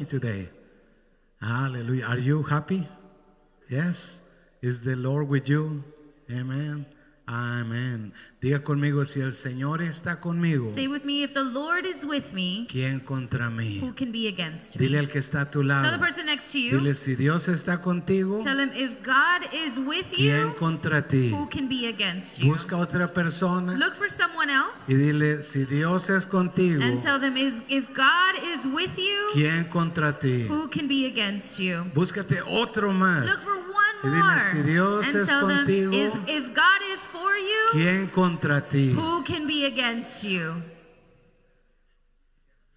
today. Hallelujah. Are you happy? Yes. Is the Lord with you? Amen. Amen. Diga conmigo, si el Señor está conmigo, Say with me, if the Lord is with me, ¿quién contra mí? who can be against me? Dile al que está a tu lado. Tell the person next to you. Dile, si Dios está contigo, Tell him, if God is with ¿quién you, contra ti? who can be against you? Busca otra persona Look for someone else y dile, si Dios es contigo, and tell them, if God is with you, ¿quién contra ti? who can be against you? Búscate otro más. Look for Y one dile, more si Dios and es tell them, contigo, if God is for you, ¿quién contra ti? who can be against you?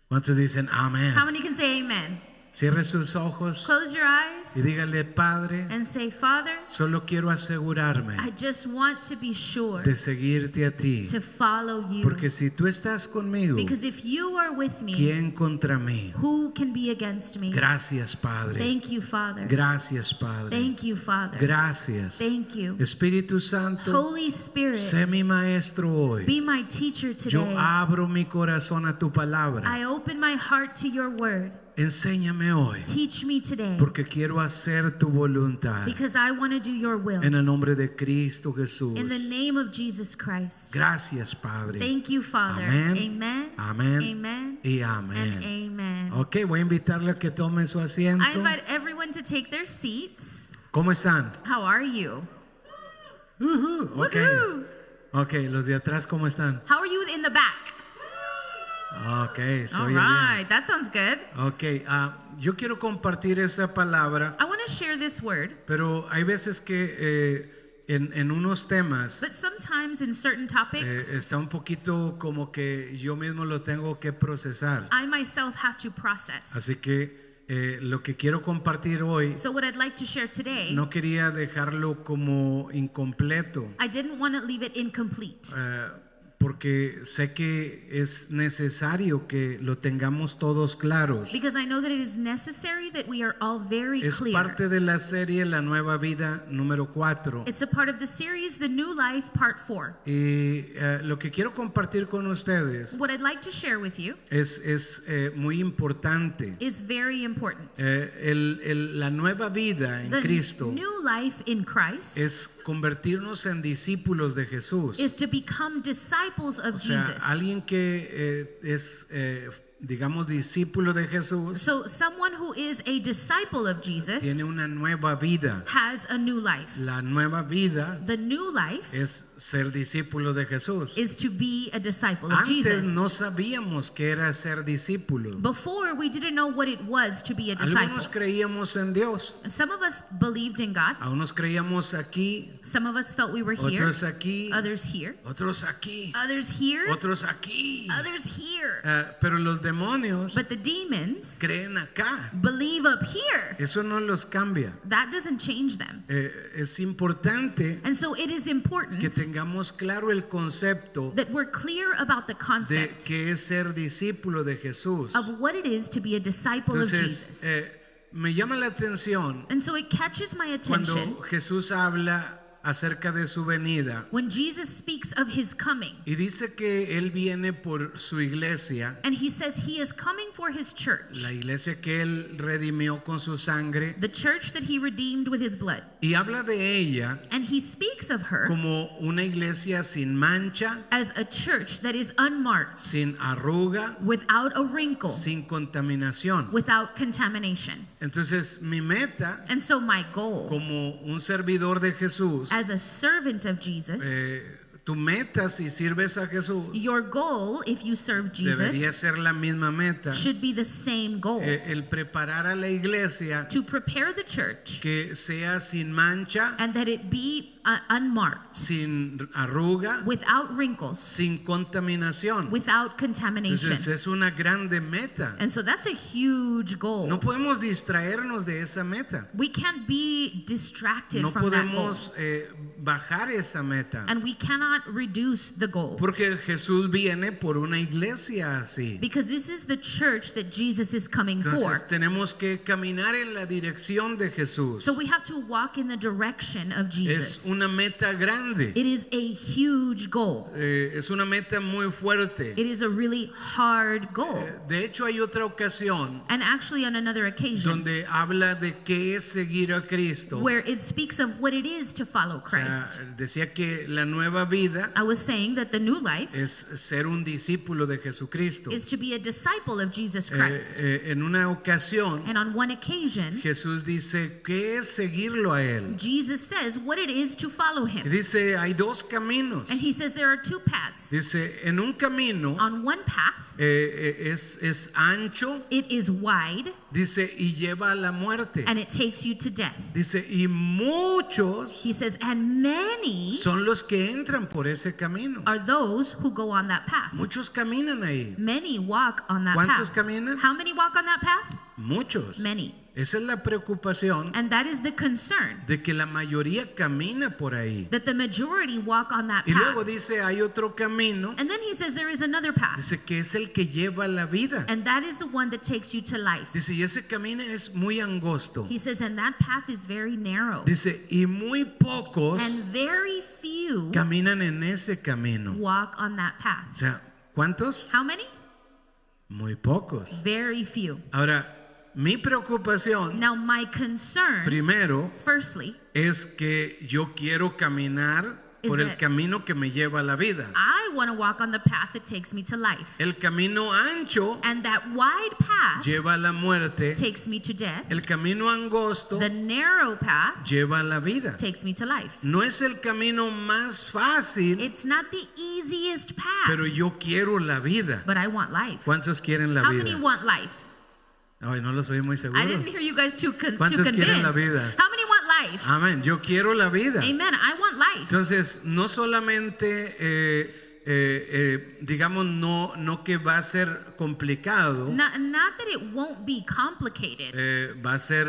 ¿Cuántos dicen amén? How many can say amen? Cierre sus ojos Close your eyes y dígale, Padre, and say, Father, solo quiero asegurarme I just want to be sure de seguirte a ti. to follow you. Porque si tú estás conmigo, Because if you are with me, ¿quién contra mí? who can be against me? Gracias, Padre. Thank you, Father. Gracias, Padre. Thank you, Father. Gracias. Thank you. Espíritu Santo, Holy Spirit, sé mi maestro hoy. be my teacher Yo today. abro mi corazón a tu palabra. I open my heart to your word. Enséñame hoy, Teach me today, porque quiero hacer tu voluntad. because I want to do your will. En el nombre de Cristo Jesús. In the name of Jesus Christ. Gracias, Padre. Thank you, Father. Amén. Amen. Amén. Amen. Y And amén. amen. Ok, voy a invitarle a que tome su asiento. I invite everyone to take their seats. ¿Cómo están? How are you? Ok. Woohoo! Ok, los de atrás, ¿cómo están? How are you in the back? Ok, se All oye right, that sounds good. bien. Ok, yo quiero compartir esa palabra, I want to share this word, pero hay veces que en unos temas but sometimes in certain topics, está un poquito como que yo mismo lo tengo que procesar. I myself have to process. Así que lo que quiero compartir hoy, So what I'd like to share today, no quería dejarlo como incompleto, I didn't want to leave it incomplete. porque sé que es necesario que lo tengamos todos claros. Because I know that it is necessary that we are all very Es clear. parte de la serie La Nueva Vida número 4. It's a part of the series, The New Life, Part 4. Y lo que quiero compartir con ustedes What I'd like to share with you es muy importante. is very important. La nueva vida en The Cristo new life in Christ es convertirnos en discípulos de Jesús. is to become disciples of O sea, Jesus. alguien que es, digamos, discípulo de Jesús So someone who is a disciple of Jesus tiene una nueva vida. has a new life. La nueva vida The new life es ser discípulo de Jesús. is to be a disciple of Antes Jesus. no sabíamos que era ser discípulo. Before, we didn't know what it was to be a disciple. Algunos creíamos en Dios, Some of us believed in God. algunos creíamos aquí, Some of us felt we were here. otros aquí, Others here. otros aquí, Others here. otros aquí. Others here. Pero los demonios But the demons creen acá. believe up here. Eso no los cambia. That doesn't change them. Es importante And so it is important que tengamos claro el concepto that we're clear about the de concept que es ser discípulo de Jesús. of what it is to be a disciple of Entonces, Jesus. me llama la atención And so it catches my attention cuando Jesús habla acerca de su venida when Jesus speaks of his coming. y dice que él viene por su iglesia, And he says he is coming for his church, la iglesia que él redimió con su sangre, the church that he redeemed with his blood. y habla de ella And he speaks of her como una iglesia sin mancha, as a church that is unmarked, sin arruga, without a wrinkle, sin contaminación. without contamination. Entonces mi meta And so my goal como un servidor de Jesús, as a servant of Jesus, tu meta si sirves a Jesús your goal if you serve debería Jesus ser la misma meta, should be the same goal, el preparar a la iglesia to prepare the church que sea sin mancha, and that it be unmarked, sin arruga, without wrinkles, sin contaminación. without contamination. Entonces es una grande meta. And so that's a huge goal. No podemos distraernos de esa meta. We can't be distracted No from that goal. podemos bajar esa meta. And we cannot reduce the goal. Porque Jesús viene por una iglesia así. Because this is the church that Jesus is coming for. Entonces tenemos que caminar en la dirección de Jesús. So we have to walk in the direction of Jesus. Es una meta grande. It is a huge goal. Es una meta muy fuerte. It is a really hard goal. De hecho, hay otra ocasión And actually, on another occasion, donde habla de qué es seguir a Cristo. where it speaks of what it is to follow O sea, Christ. decía que la nueva vida I was saying that the new life es ser un discípulo de Jesucristo. is to be a disciple of Jesus Christ. En una ocasión, And on one occasion, Jesús dice, ¿qué es seguirlo a Él? Jesus says what it is to follow Y him. dice, hay dos caminos. And he says there are two paths. Dice, en un camino On one path, es ancho, it is wide dice, y lleva a la muerte. and it takes you to death. Dice, y muchos He says, and many son los que entran por ese camino. are those who go on that path. Muchos caminan ahí. Many walk on that ¿Cuántos path. caminan? How many walk on that path? Muchos. Many. Esa es la preocupación And that is the concern, de que la mayoría camina por ahí. that the majority walk on that Y luego path. dice, hay otro camino, And then he says there is another path. dice que es el que lleva la vida. And that is the one that takes you to life. Dice, y ese camino es muy angosto. He says, and that path is very narrow. Dice, y muy pocos And very few caminan en ese camino. walk on that O path. sea, ¿cuántos? How many? Muy pocos. Very few. Ahora, mi preocupación, Now, my concern, primero, firstly, es que yo quiero caminar por el that- camino que me lleva a la vida. I want to walk on the path that takes me to life. El camino ancho And that wide path lleva a la muerte. takes me to death. El camino angosto The narrow path lleva a la vida. takes me to life. No es el camino más fácil, It's not the easiest path, pero yo quiero la vida. but I want life. ¿Cuántos quieren la How many vida? want life? Ay, no los oí muy I seguros. didn't hear you guys too ¿Cuántos quieren la convinced. vida? How many want life? Amén. Yo quiero la vida. Amen. I want life. Entonces, no solamente, digamos, no que va a ser complicado, Not that it won't be complicated. va a ser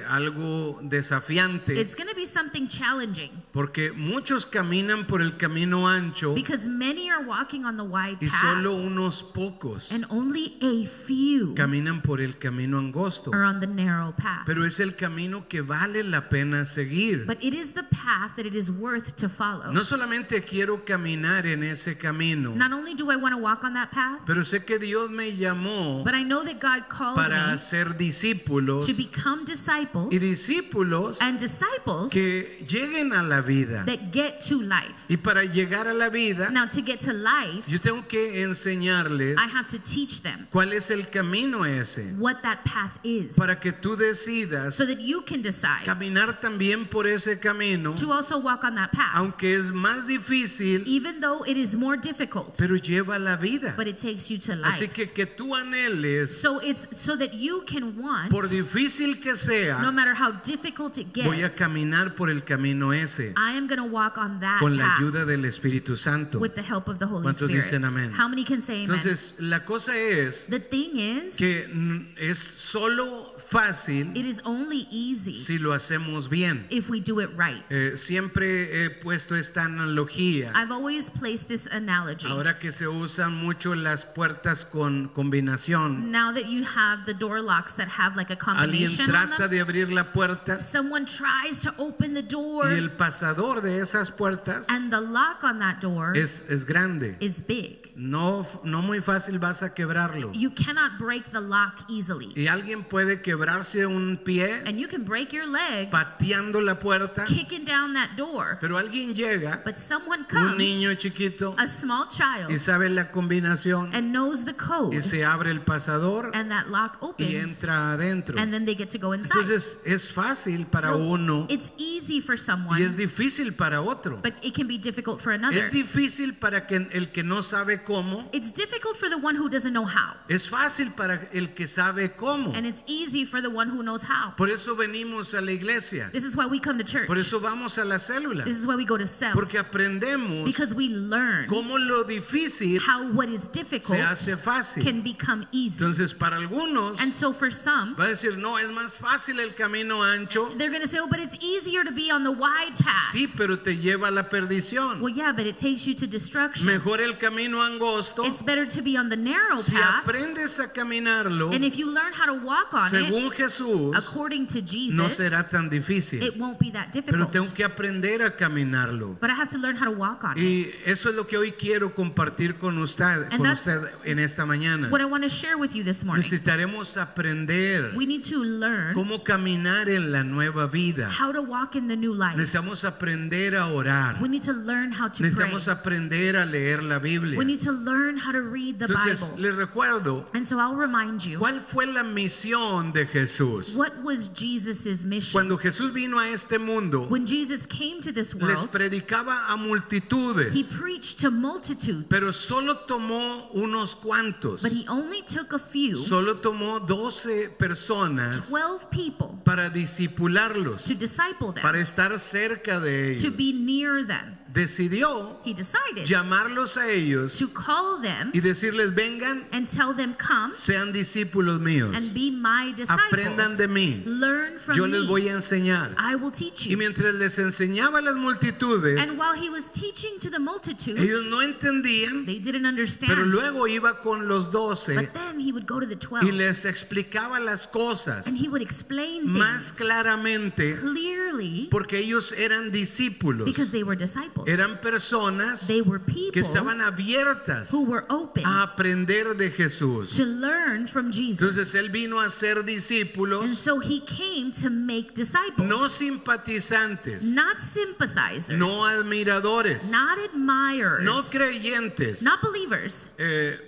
algo desafiante, It's going to be something challenging porque muchos caminan por el camino ancho because many are walking on the wide y path solo unos pocos and only a few caminan por el camino angosto. are on the narrow path. Pero es el camino que vale la pena seguir. But it is the path that it is worth to follow. No solamente quiero caminar en ese camino, Not only do I want to walk on that path, pero sé que Dios me llamó but I know that God called para me ser discípulos to become disciples y discípulos and disciples que lleguen a la vida. that get to life. Y para llegar a la vida, Now, to get to life, yo tengo que enseñarles I have to teach them cuál es el camino ese, what that path is para que tú decidas so that you can decide caminar también por ese camino, to also walk on that path, aunque es más difícil, even though it is more difficult, pero lleva a la vida. but it takes you to Así life. que tú anheles, So it's so that you can want, por difícil que no sea, matter how difficult it voy a gets, caminar por el camino ese, I am going to walk on that con la path ayuda del Espíritu Santo. with the help of the Holy ¿Cuántos Spirit. dicen amén? How many can say amen? Entonces, la cosa es The thing is, que es solo fácil it is only easy si lo hacemos bien. if we do it right. Siempre he puesto esta analogía. I've always placed this analogy. Ahora que se usan mucho las puertas con combinación, Now that you have the door locks that have like a alguien combination on trata them, de abrir la puerta someone tries to open the door y el pasador de esas puertas and the lock on that door es grande. is big. No muy fácil vas a quebrarlo. You cannot break the lock easily. Y alguien puede quebrarse un pie And you can break your leg pateando la puerta, kicking down that door, pero alguien llega, but someone un comes, niño chiquito, a small y child, sabe la combinación and knows the code, y se abre el pasador and that lock y opens, entra adentro. and then they get to go inside. Entonces es fácil para So uno it's easy for someone, y es difícil para otro. but it can be difficult for another. Es difícil para el que no sabe cómo, It's difficult for the one who doesn't know how, es fácil para el que sabe cómo. and it's easy for the one who knows how. Por eso venimos a la iglesia, This is why we come to church. por eso vamos a la célula, This is why we go to cell, porque aprendemos because we learn cómo lo difícil how what is se difficult hace fácil. can become easy. Entonces, para algunos And so for some, va a decir, no, es más fácil el camino ancho. they're going to say, oh, but it's easier to be on the wide path. Sí, pero te lleva a la perdición. Well, yeah, but it takes you to destruction. Mejor el camino angosto. It's better to be on the narrow Si path. aprendes a caminarlo, And if you learn how to walk on it, según Jesús, according to no Jesus, será tan difícil. it won't be that Pero difficult. tengo que aprender a caminarlo. But I have to learn how to walk on it. Y eso es lo que hoy quiero compartir con usted that's en esta mañana. What I want to share with you this morning. Necesitaremos aprender We need to learn cómo caminar en la nueva vida. how to walk in the new life. Necesitamos aprender a orar. We need to learn how to pray. Necesitamos aprender a leer la Biblia. We need to learn how to read the Entonces, Bible. les recuerdo, And so I'll remind you, ¿cuál fue la misión de Jesús? what was Jesus' mission? Cuando Jesús vino a este mundo, When Jesus came to this les world, predicaba a he multitudes, preached to multitudes, pero solo tomó unos cuantos. but he only took a few, Solo tomó 12 personas 12 people, para discipularlos, to disciple them, para estar cerca de to ellos. be near them. Decidió He decided llamarlos a ellos to call them y decirles, vengan, and tell them, come sean discípulos míos. and be my Aprendan disciples. de mí. Learn from Yo les me. voy a enseñar. I will teach Y you. mientras les enseñaba a las multitudes, And while he was teaching to the multitudes, ellos no entendían, they didn't understand. pero luego iba con los 12 But then he would go to the y 12 les explicaba las cosas and he would explain más things claramente clearly porque ellos eran discípulos, because they were disciples. eran personas They were que people estaban abiertas who were open a aprender de Jesús. to learn from Entonces Jesus. él vino a ser And discípulos, so he came to make disciples, no simpatizantes, not sympathizers, no admiradores, not admirers, no creyentes. not believers.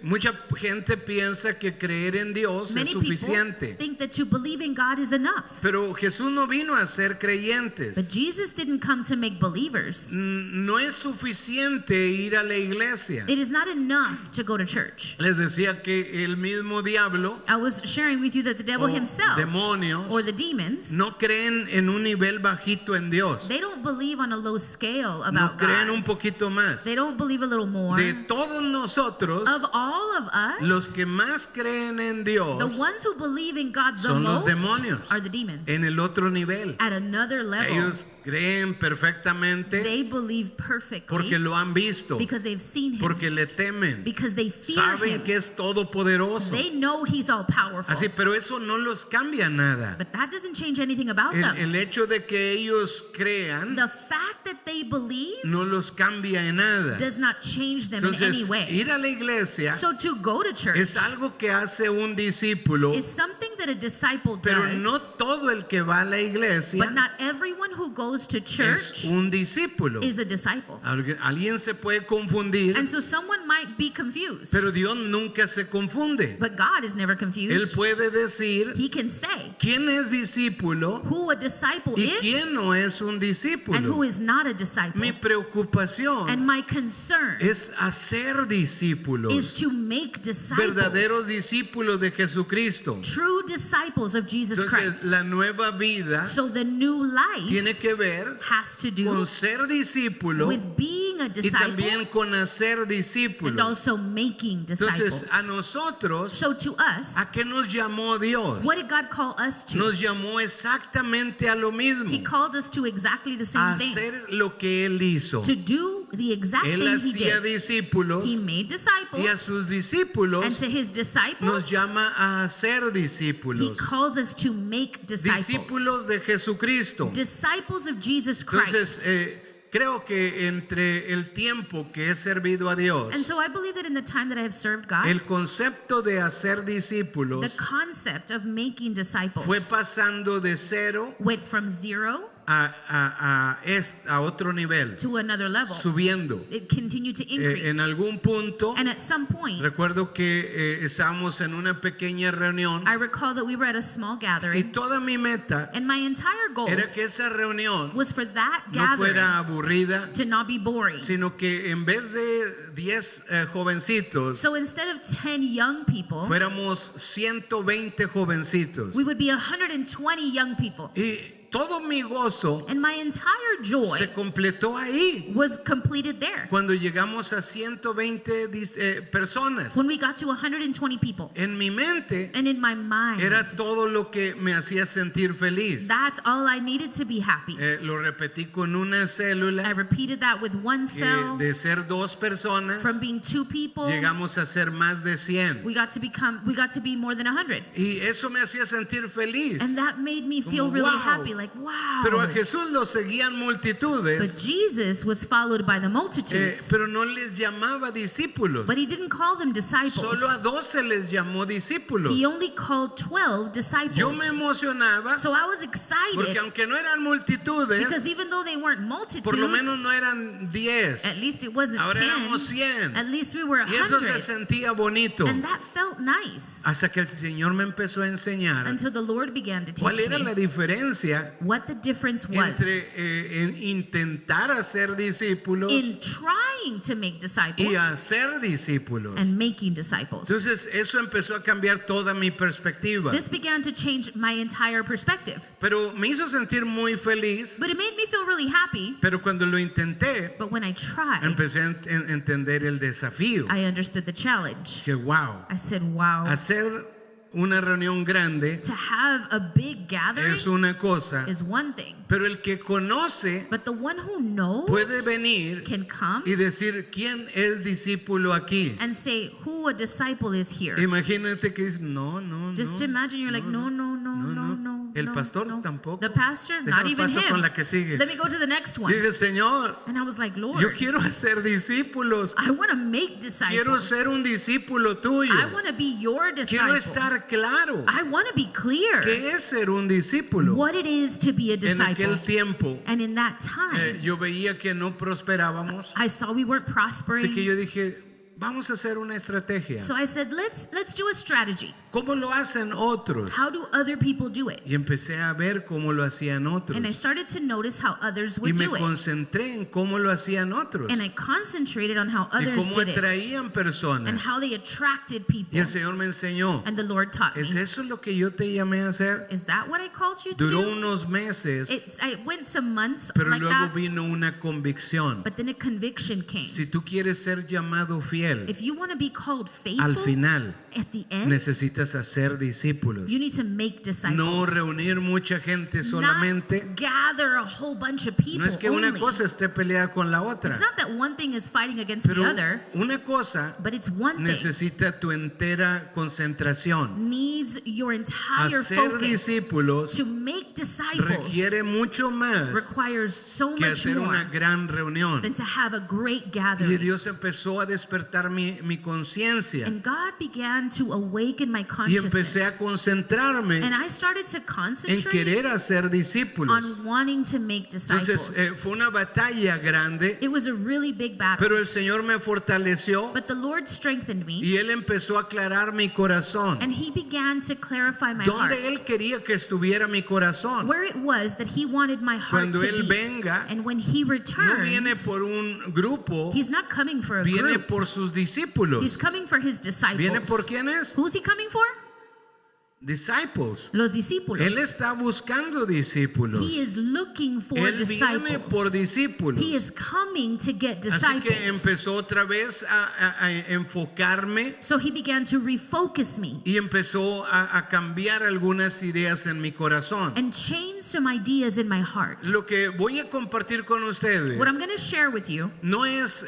Mucha gente piensa que creer en Dios es Many people suficiente, think that to believe in God is enough. pero Jesús no vino a ser But creyentes. Jesus didn't come to make believers. No es suficiente ir a la iglesia. It is not enough to go to church. Les decía que el mismo diablo I was sharing with you that the devil o himself demonios or the demons, no creen en un nivel bajito en Dios, they don't believe on a low scale no about creen God. un poquito más. They don't believe a little more. De todos nosotros, Of all of los us, que más creen en the Dios ones who believe in God the son los most demonios are the demons. en el otro nivel. At another level, Ellos creen perfectamente they believe perfectly porque lo han visto, because they've seen him, porque le temen, because they fear saben him. que es todopoderoso. They know he's all powerful. Así, pero eso no los cambia nada. But that doesn't change anything about them. El hecho de que ellos crean The fact that they believe no los cambia en nada. does not change them in any Entonces, way. ir a la iglesia So to go to church es algo que hace un discípulo, is something that a disciple pero does, no todo el que va a la iglesia but not everyone who goes to es church un discípulo. is a disciple. Alguien se puede confundir, And so someone might be confused, pero Dios nunca se confunde. but God is never Él confused. puede decir He can say quién es discípulo who a disciple y is quién no es un and who discípulo. is not a disciple. Mi preocupación And my concern es hacer is discípulos, to make disciples, verdaderos discípulos de Jesucristo. true disciples of Jesus Entonces, Christ. la nueva vida So the new life tiene que ver has to do con ser discípulo with being a y disciple también con hacer and discípulos. also making disciples. Entonces, a nosotros, So to us, ¿a qué nos llamó Dios? what did God call us to? Nos llamó exactamente a lo mismo, He called us to exactly the a same thing. hacer lo que Él hizo. To do the exact Él thing he hacía did. discípulos He made y a disciples, sus and discípulos to his nos disciples, llama a hacer he discípulos. calls us to make disciples. Discípulos de Jesucristo. Disciples of Jesus Christ. Entonces, creo que entre el tiempo que he servido a Dios, And so I believe that in the time that I have served God, el concepto de hacer the discípulos concept of making disciples fue pasando de cero went from 0 a otro nivel, to another level. subiendo. It continued to increase. En algún punto, And at some point, recuerdo que estábamos en una pequeña reunión I recall that we were at a small y gathering, toda mi meta and my entire goal era que esa reunión was for that no gathering fuera aburrida, to not be boring. sino que en vez de 10 jovencitos, So instead of 10 young people, fuéramos 120 jovencitos. we would be 120 young people. Y todo mi gozo And my entire joy se completó ahí. was completed there. Cuando llegamos a 120 personas. When we got to 120 people. En mi mente And in my mind, era todo lo que me hacía sentir feliz. that's all I needed to be happy. Lo repetí con una I célula. repeated that with one cell. De ser 2 personas, From being 2 people, llegamos a ser más de 100. we got to be more than 100. Y eso me hacía sentir feliz. And that made me feel Como, really wow. happy, like wow. Pero a Jesús lo seguían But multitudes, Jesus was followed by the multitudes. pero no les llamaba discípulos. But he didn't call them disciples. Solo a 12 les llamó discípulos. He only called 12 disciples. Yo me emocionaba So I was porque excited aunque no eran multitudes, because even though they weren't multitudes, por lo menos no eran 10. at least it wasn't Ahora 10. éramos 100. At least we were Y eso se 100. sentía bonito. And that felt nice Hasta que el Señor me empezó a enseñar until the Lord began to cuál teach era la me diferencia what the difference was entre en intentar hacer discípulos in trying to make disciples y hacer discípulos. and making disciples. Entonces eso empezó a cambiar toda mi perspectiva. This began to change my entire perspective. Pero me hizo sentir muy feliz. But it made me feel really happy. Pero cuando lo intenté, But when I tried, empecé a entender el desafío. I understood the challenge. Que wow, I said, wow, hacer una reunión grande to have a big gathering es una cosa, is one thing. pero el que conoce But the one who knows puede venir can come y decir quién es discípulo aquí. and say who a disciple is here. Imagínate que dices, no. Just imagine you're like, no. El no, pastor no. tampoco. The pastor, not Déjame even paso him. con la que sigue. Let me go to the next one. Dije, Señor, And I was like, Lord, yo quiero hacer discípulos. I want to make Quiero disciples. ser un discípulo tuyo. I want to be your Quiero disciple. estar claro. I want to be clear ¿Qué es ser un discípulo? what it is to be a En disciple. aquel tiempo, And in that time, yo veía que no prosperábamos. I saw we weren't Así que prospering. yo dije, vamos a hacer una estrategia. So I said, let's do a strategy. ¿Cómo lo hacen otros? How do other people do it? Y empecé a ver cómo lo hacían otros. And I started to notice how others Y would me do it. concentré en cómo lo hacían otros. And I concentrated on how Y others cómo did it atraían and personas. how they attracted Y people. el Señor me enseñó. And the Lord taught me. ¿Es eso lo que yo te llamé a hacer? Is that what I called you to Duró do? unos meses, I went some months pero like luego that, vino una convicción. but then a conviction came. Si tú quieres ser llamado fiel, If you want to be called al faithful, final at the end, necesitas hacer discípulos. you need to make disciples. No reunir mucha gente solamente. Not gather a whole bunch of people No es que una only. cosa esté peleada con la otra. It's not that one thing is fighting against Pero the other, una cosa but it's one thing necesita tu entera concentración. needs your entire Hacer focus. discípulos To make disciples requiere mucho más requires so que much hacer una more gran reunión. than to have a great Y gathering. Dios empezó a despertar mi conciencia And God began to awaken my y empecé a consciousness. concentrarme And I started to en concentrate querer hacer discípulos. on wanting to make Entonces disciples. fue una batalla grande, It was a really big battle. pero el Señor me fortaleció But the Lord strengthened me, y Él empezó a aclarar mi corazón. and He began to clarify my heart. Donde Él quería que estuviera mi corazón. Where it was that He wanted my heart Cuando to Él be. venga, And when He no viene returns, por un grupo, He's not coming for a viene group. por sus discípulos. He's coming for His disciples. ¿Viene por quiénes? Who's He coming for? Disciples. Los discípulos. Él está buscando discípulos. He is looking for Él disciples. viene por discípulos. He is coming to get Así disciples. que empezó otra vez a enfocarme So He began to refocus me y empezó a cambiar algunas ideas en mi corazón. and change some ideas in my heart. Lo que voy a compartir con ustedes What I'm going to share with you no es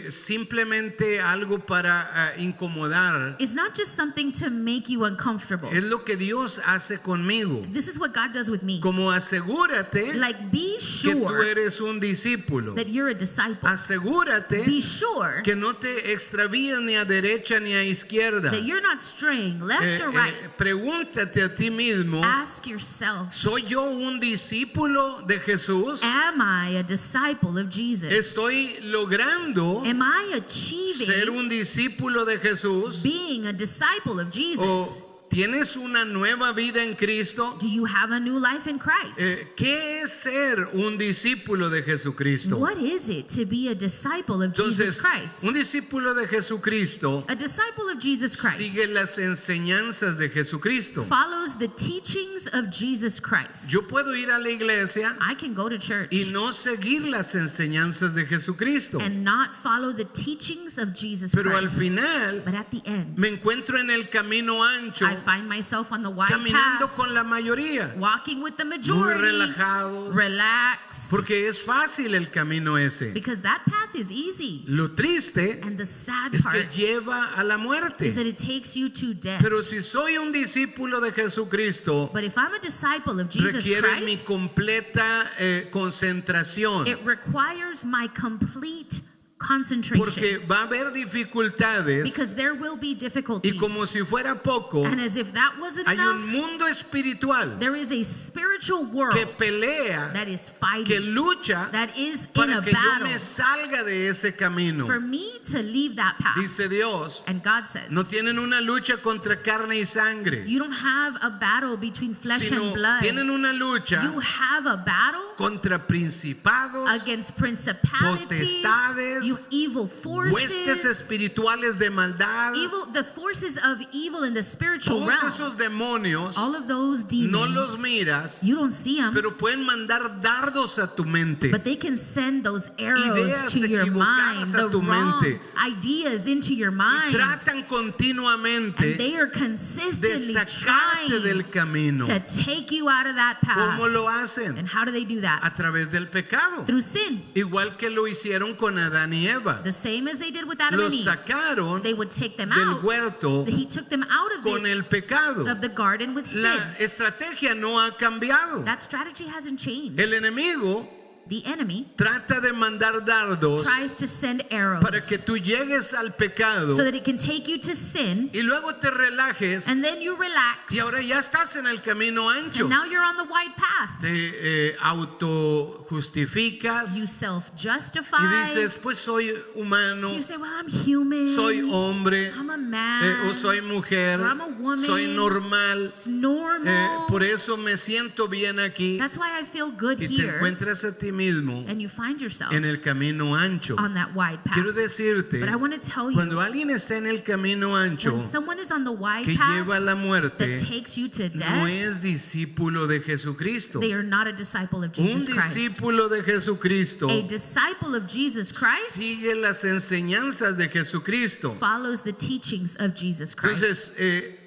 simplemente algo para incomodar, is not just something to make you uncomfortable. es lo que Dios hace conmigo. This is what God does with me. Como asegúrate Like, be que tú sure eres un discípulo. that you're a disciple. Asegúrate Be sure que no te extravíes ni a derecha ni a izquierda. that you're not straying left or right. Pregúntate a ti mismo, Ask yourself, ¿soy yo un discípulo de Jesús? am I a disciple of Jesus? ¿Estoy logrando Am I ser achieving un discípulo de Jesús? being a disciple of Jesus? ¿tienes una nueva vida en Cristo? Do you have a new life in Christ? ¿Qué es ser un discípulo de Jesucristo? What is it to be a disciple of Jesus Entonces, Christ? un discípulo de Jesucristo A disciple of Jesus Christ sigue las enseñanzas de Jesucristo. follows the teachings of Jesus Christ. Yo puedo ir a la iglesia I can go to church y no seguir las enseñanzas de Jesucristo, and not follow the teachings of Jesus pero al Christ. final But at the end, me encuentro en el camino ancho, I find myself on the wide caminando path, con la mayoría, walking with the muy majority, relajados, relaxed, porque es fácil el camino ese. because that path is easy. Lo triste And the sad es que part lleva a la muerte. is that it takes you to death. Pero si soy un discípulo de Jesucristo, But if I'm a disciple of Jesus requiere mi Christ, completa concentración, it requires my complete concentration, porque va a haber dificultades because there will be y difficulties. como si fuera poco, And as if that wasn't hay un enough, mundo espiritual there is a spiritual world que pelea, that is que fighting, lucha that is in para a que yo battle me salga de ese camino. for me to leave that path. Dice Dios, And God says, no tienen una lucha contra carne y sangre, you don't have a battle between flesh sino and blood. tienen una lucha You have a battle contra principados, against principalities, potestades, you evil huestes forces, espirituales de maldad. the forces of evil in the spiritual Todos realm. esos demonios All of those no los demons, miras, you don't see them, pero pueden mandar dardos a tu mente. but they can send those arrows Ideas to your mind, equivocadas a the tu wrong mente. ideas into your Y mind, tratan and continuamente they are de consistently sacarte trying del camino. to take you out of that path. ¿Cómo lo hacen? And how do they do that? A través del pecado. Through sin. Igual que lo hicieron con Adán y Eva. The same as they did with Adam and Los Eve. sacaron They would take them del out. huerto He took them out of con el pecado. the garden with sin. La estrategia no ha cambiado. That strategy hasn't changed. El enemigo The enemy trata de mandar dardos tries to send arrows para que tú llegues al pecado so that it can take you to sin, y luego te relajes and then you relax, y ahora ya estás en el camino ancho. and now you're on the wide path. Te autojustificas You y self-justify. dices, pues soy humano, You say, well, I'm human. soy hombre, I'm a man. o soy mujer, or I'm a woman. soy normal, It's normal. por eso me siento bien aquí. That's why I feel good Y te here. encuentras a ti mismo And you find yourself en el camino ancho. on that wide path. Quiero decirte, But I want to tell you, cuando alguien está en el camino ancho when someone is on the wide que path lleva a la muerte, that takes you to no death, es discípulo de Jesucristo. they are not a disciple of Un Jesus Christ. discípulo de Jesucristo A disciple of Jesus Christ sigue las enseñanzas de Jesucristo. follows the teachings of Jesus Christ. Entonces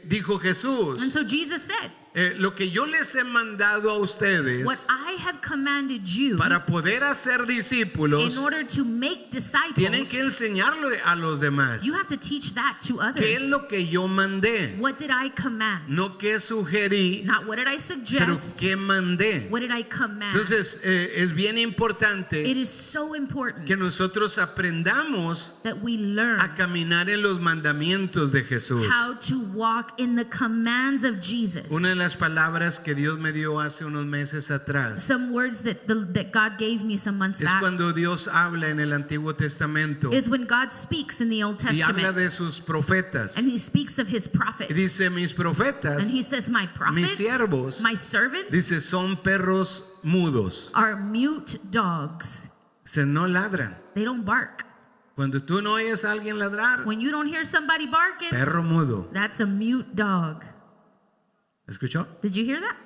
dijo Jesús, And so Jesus said, lo que yo les he mandado a ustedes what I have commanded you para poder hacer discípulos, in order to make tienen que disciples, enseñarlo a los demás. you have to teach that to ¿Qué es others. lo que yo mandé? What did I command? No que sugerí, Not what did I pero suggest. que mandé. What did I command? Entonces es bien It importante is so important que nosotros aprendamos that we learn a caminar en los mandamientos de Jesús. how to walk in the commands of Jesus. Una de las palabras que Dios me dio hace unos meses atrás Some words that God gave me some months es back cuando Dios habla en el Antiguo Testamento is when God speaks in the Old y habla Testament de sus profetas. and he speaks of his prophets. Y dice, mis profetas, And he says, my prophets, siervos, my servants dice, son perros mudos. are mute dogs. Se no ladran. They don't bark. Cuando tú no oyes a alguien ladrar, When you don't hear somebody barking, perro mudo. that's a mute dog. ¿Escuchó? Did you hear that?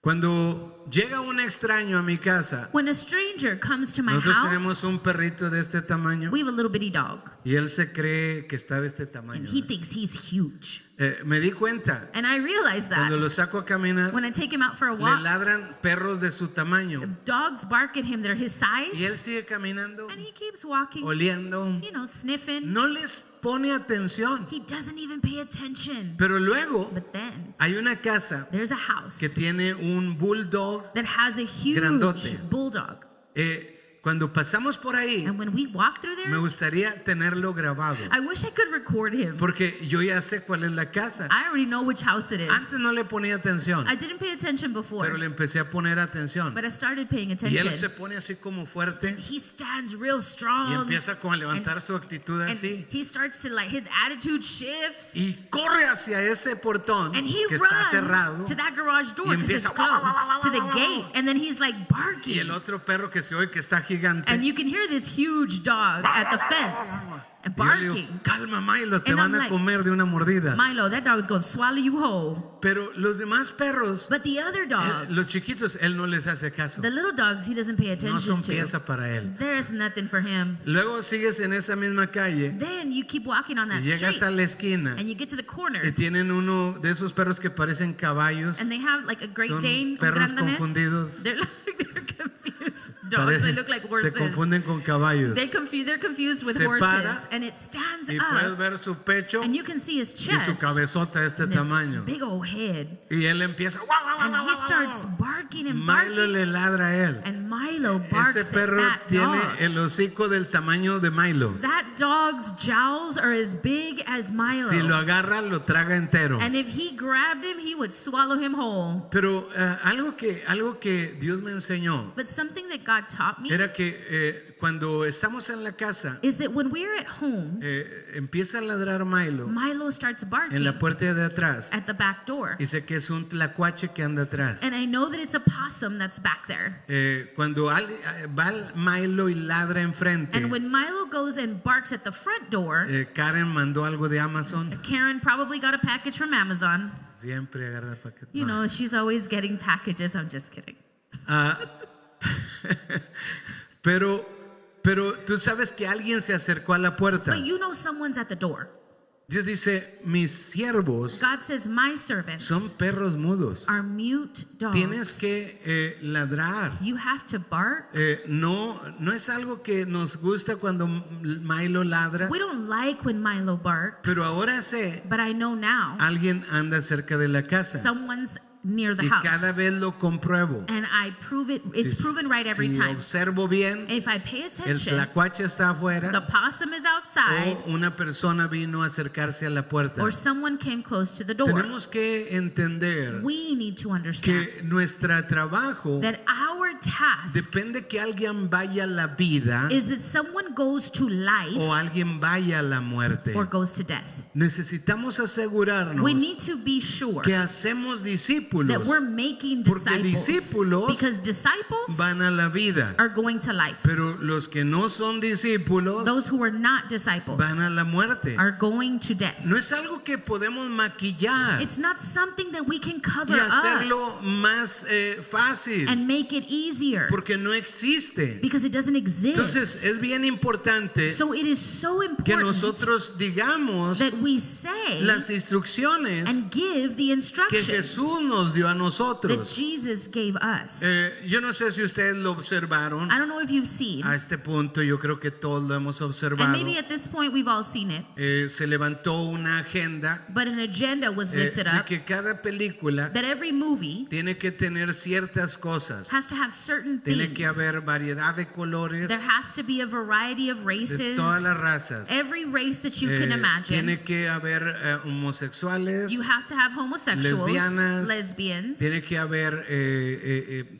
Cuando llega un extraño a mi casa, When a stranger comes to my nosotros house, tenemos un perrito de este tamaño we have a little bitty dog. y él se cree que está de este And tamaño. he thinks he's huge. Me di cuenta, And I realized that cuando lo saco a caminar, when I take him out for a le walk, ladran perros de su tamaño dogs bark at him. They're his y él size. sigue caminando, And he keeps walking, oliendo, sniffing. no les pone atención. He doesn't even pay attention. Pero luego But then hay una casa there's a house que tiene un bulldog that has a huge Grandote. bulldog. cuando pasamos por ahí, And when we walk through me there, gustaría tenerlo grabado. I wish I could record him. Porque yo ya sé cuál es la casa. I already know which house it Antes is. no le ponía atención, I didn't pay attention before, pero le empecé a poner atención. but I started paying Y él se attention. pone así como fuerte He stands real y strong. empieza como a levantar su actitud And así. he starts to like, his attitude shifts. Y corre hacia ese portón And he que está runs cerrado. to that garage door Y because it's empieza, closed, to the gate. And then he's like Y barking. el otro perro que se oye que está gigante. And you can hear this huge dog at the fence and Y yo le digo, barking. calma Milo, te And van I'm a like, comer de una mordida. Milo, that dog is going to swallow you whole. Pero los demás perros, But the other los dogs, chiquitos, él no les hace caso. the little dogs, he doesn't pay No attention son to. pieza para él. There is nothing for him. Luego sigues en esa misma calle Then you keep walking on y that llegas street a la esquina and you get to the y corner tienen uno de esos perros que parecen caballos. and they have like a Great Son Dane, un perros Gran Danés. confundidos. They're confused dogs. They look like Se horses. confunden con caballos. They're confused with Se para horses, and it stands Y puedes up, ver su pecho and you can see his y su chest, cabezota de este and this tamaño. big old head, Y él empieza. and he starts barking and Milo barking, le ladra a él. and Milo barks Ese at perro that tiene dog. el hocico del tamaño de Milo. That dog's jowls are as big as Milo, Si lo agarra, lo traga entero. and if he grabbed him, he would swallow him whole. Pero algo que Dios me enseñó But something that God taught me era que cuando estamos en la casa, is that when we're at home, empieza a ladrar Milo Milo starts barking en la puerta de atrás. at the back door. Y sé que es un tlacuache que anda atrás. And I know that it's a possum that's back there. Cuando va Milo y ladra enfrente, And when Milo goes and barks at the front door, Karen mandó algo de Amazon. Karen probably got a package from Amazon. Siempre agarra el paquete. You No. know, she's always getting packages. I'm just kidding. Pero tú sabes que alguien se acercó a la puerta. But you know someone's at the door. Dios dice, mis siervos God says, my servants son perros mudos. are mute Tienes dogs. que ladrar. You have to bark. No es algo que nos gusta cuando Milo ladra, We don't like when Milo barks, pero ahora sé, but I know now alguien anda cerca de la casa someone's near the y cada house. vez lo compruebo. And I prove it. It's proven right every si time. observo bien, If I pay el attention, tlacuache está afuera the possum is outside o una persona vino a acercarse a la puerta. or someone came close to the door. Tenemos que entender We need to understand que nuestro trabajo that our task depende que alguien vaya a la vida is that someone goes to life o alguien vaya a la muerte. or goes to death. Necesitamos asegurarnos We need to be sure que hacemos discípulos that we're making Porque disciples, discípulos because disciples van a la vida, are going to life. pero los que no son discípulos Those who are not disciples van a la muerte. are going to death. No es algo que podemos maquillar It's not something that we can cover y up hacerlo más fácil, and make it easier porque no existe. because it doesn't exist. Entonces es bien importante So it is so que important nosotros digamos that we say las instrucciones and give the que instructions Jesús nos dio a that nosotros. Jesus gave us. Yo no sé si ustedes lo observaron. I don't know if you've seen, A este punto yo creo que todos lo hemos and observado. maybe at this point we've all seen it, Se levantó una agenda but an agenda was lifted de up que cada película that every movie tiene que tener ciertas cosas. has to have certain Tiene que things. haber variedad de colores There has to be a variety of de races, todas las razas. every race that you can imagine. Tiene que haber homosexuales. You have to have homosexuals, lesbianas, lesbians, Tiene que haber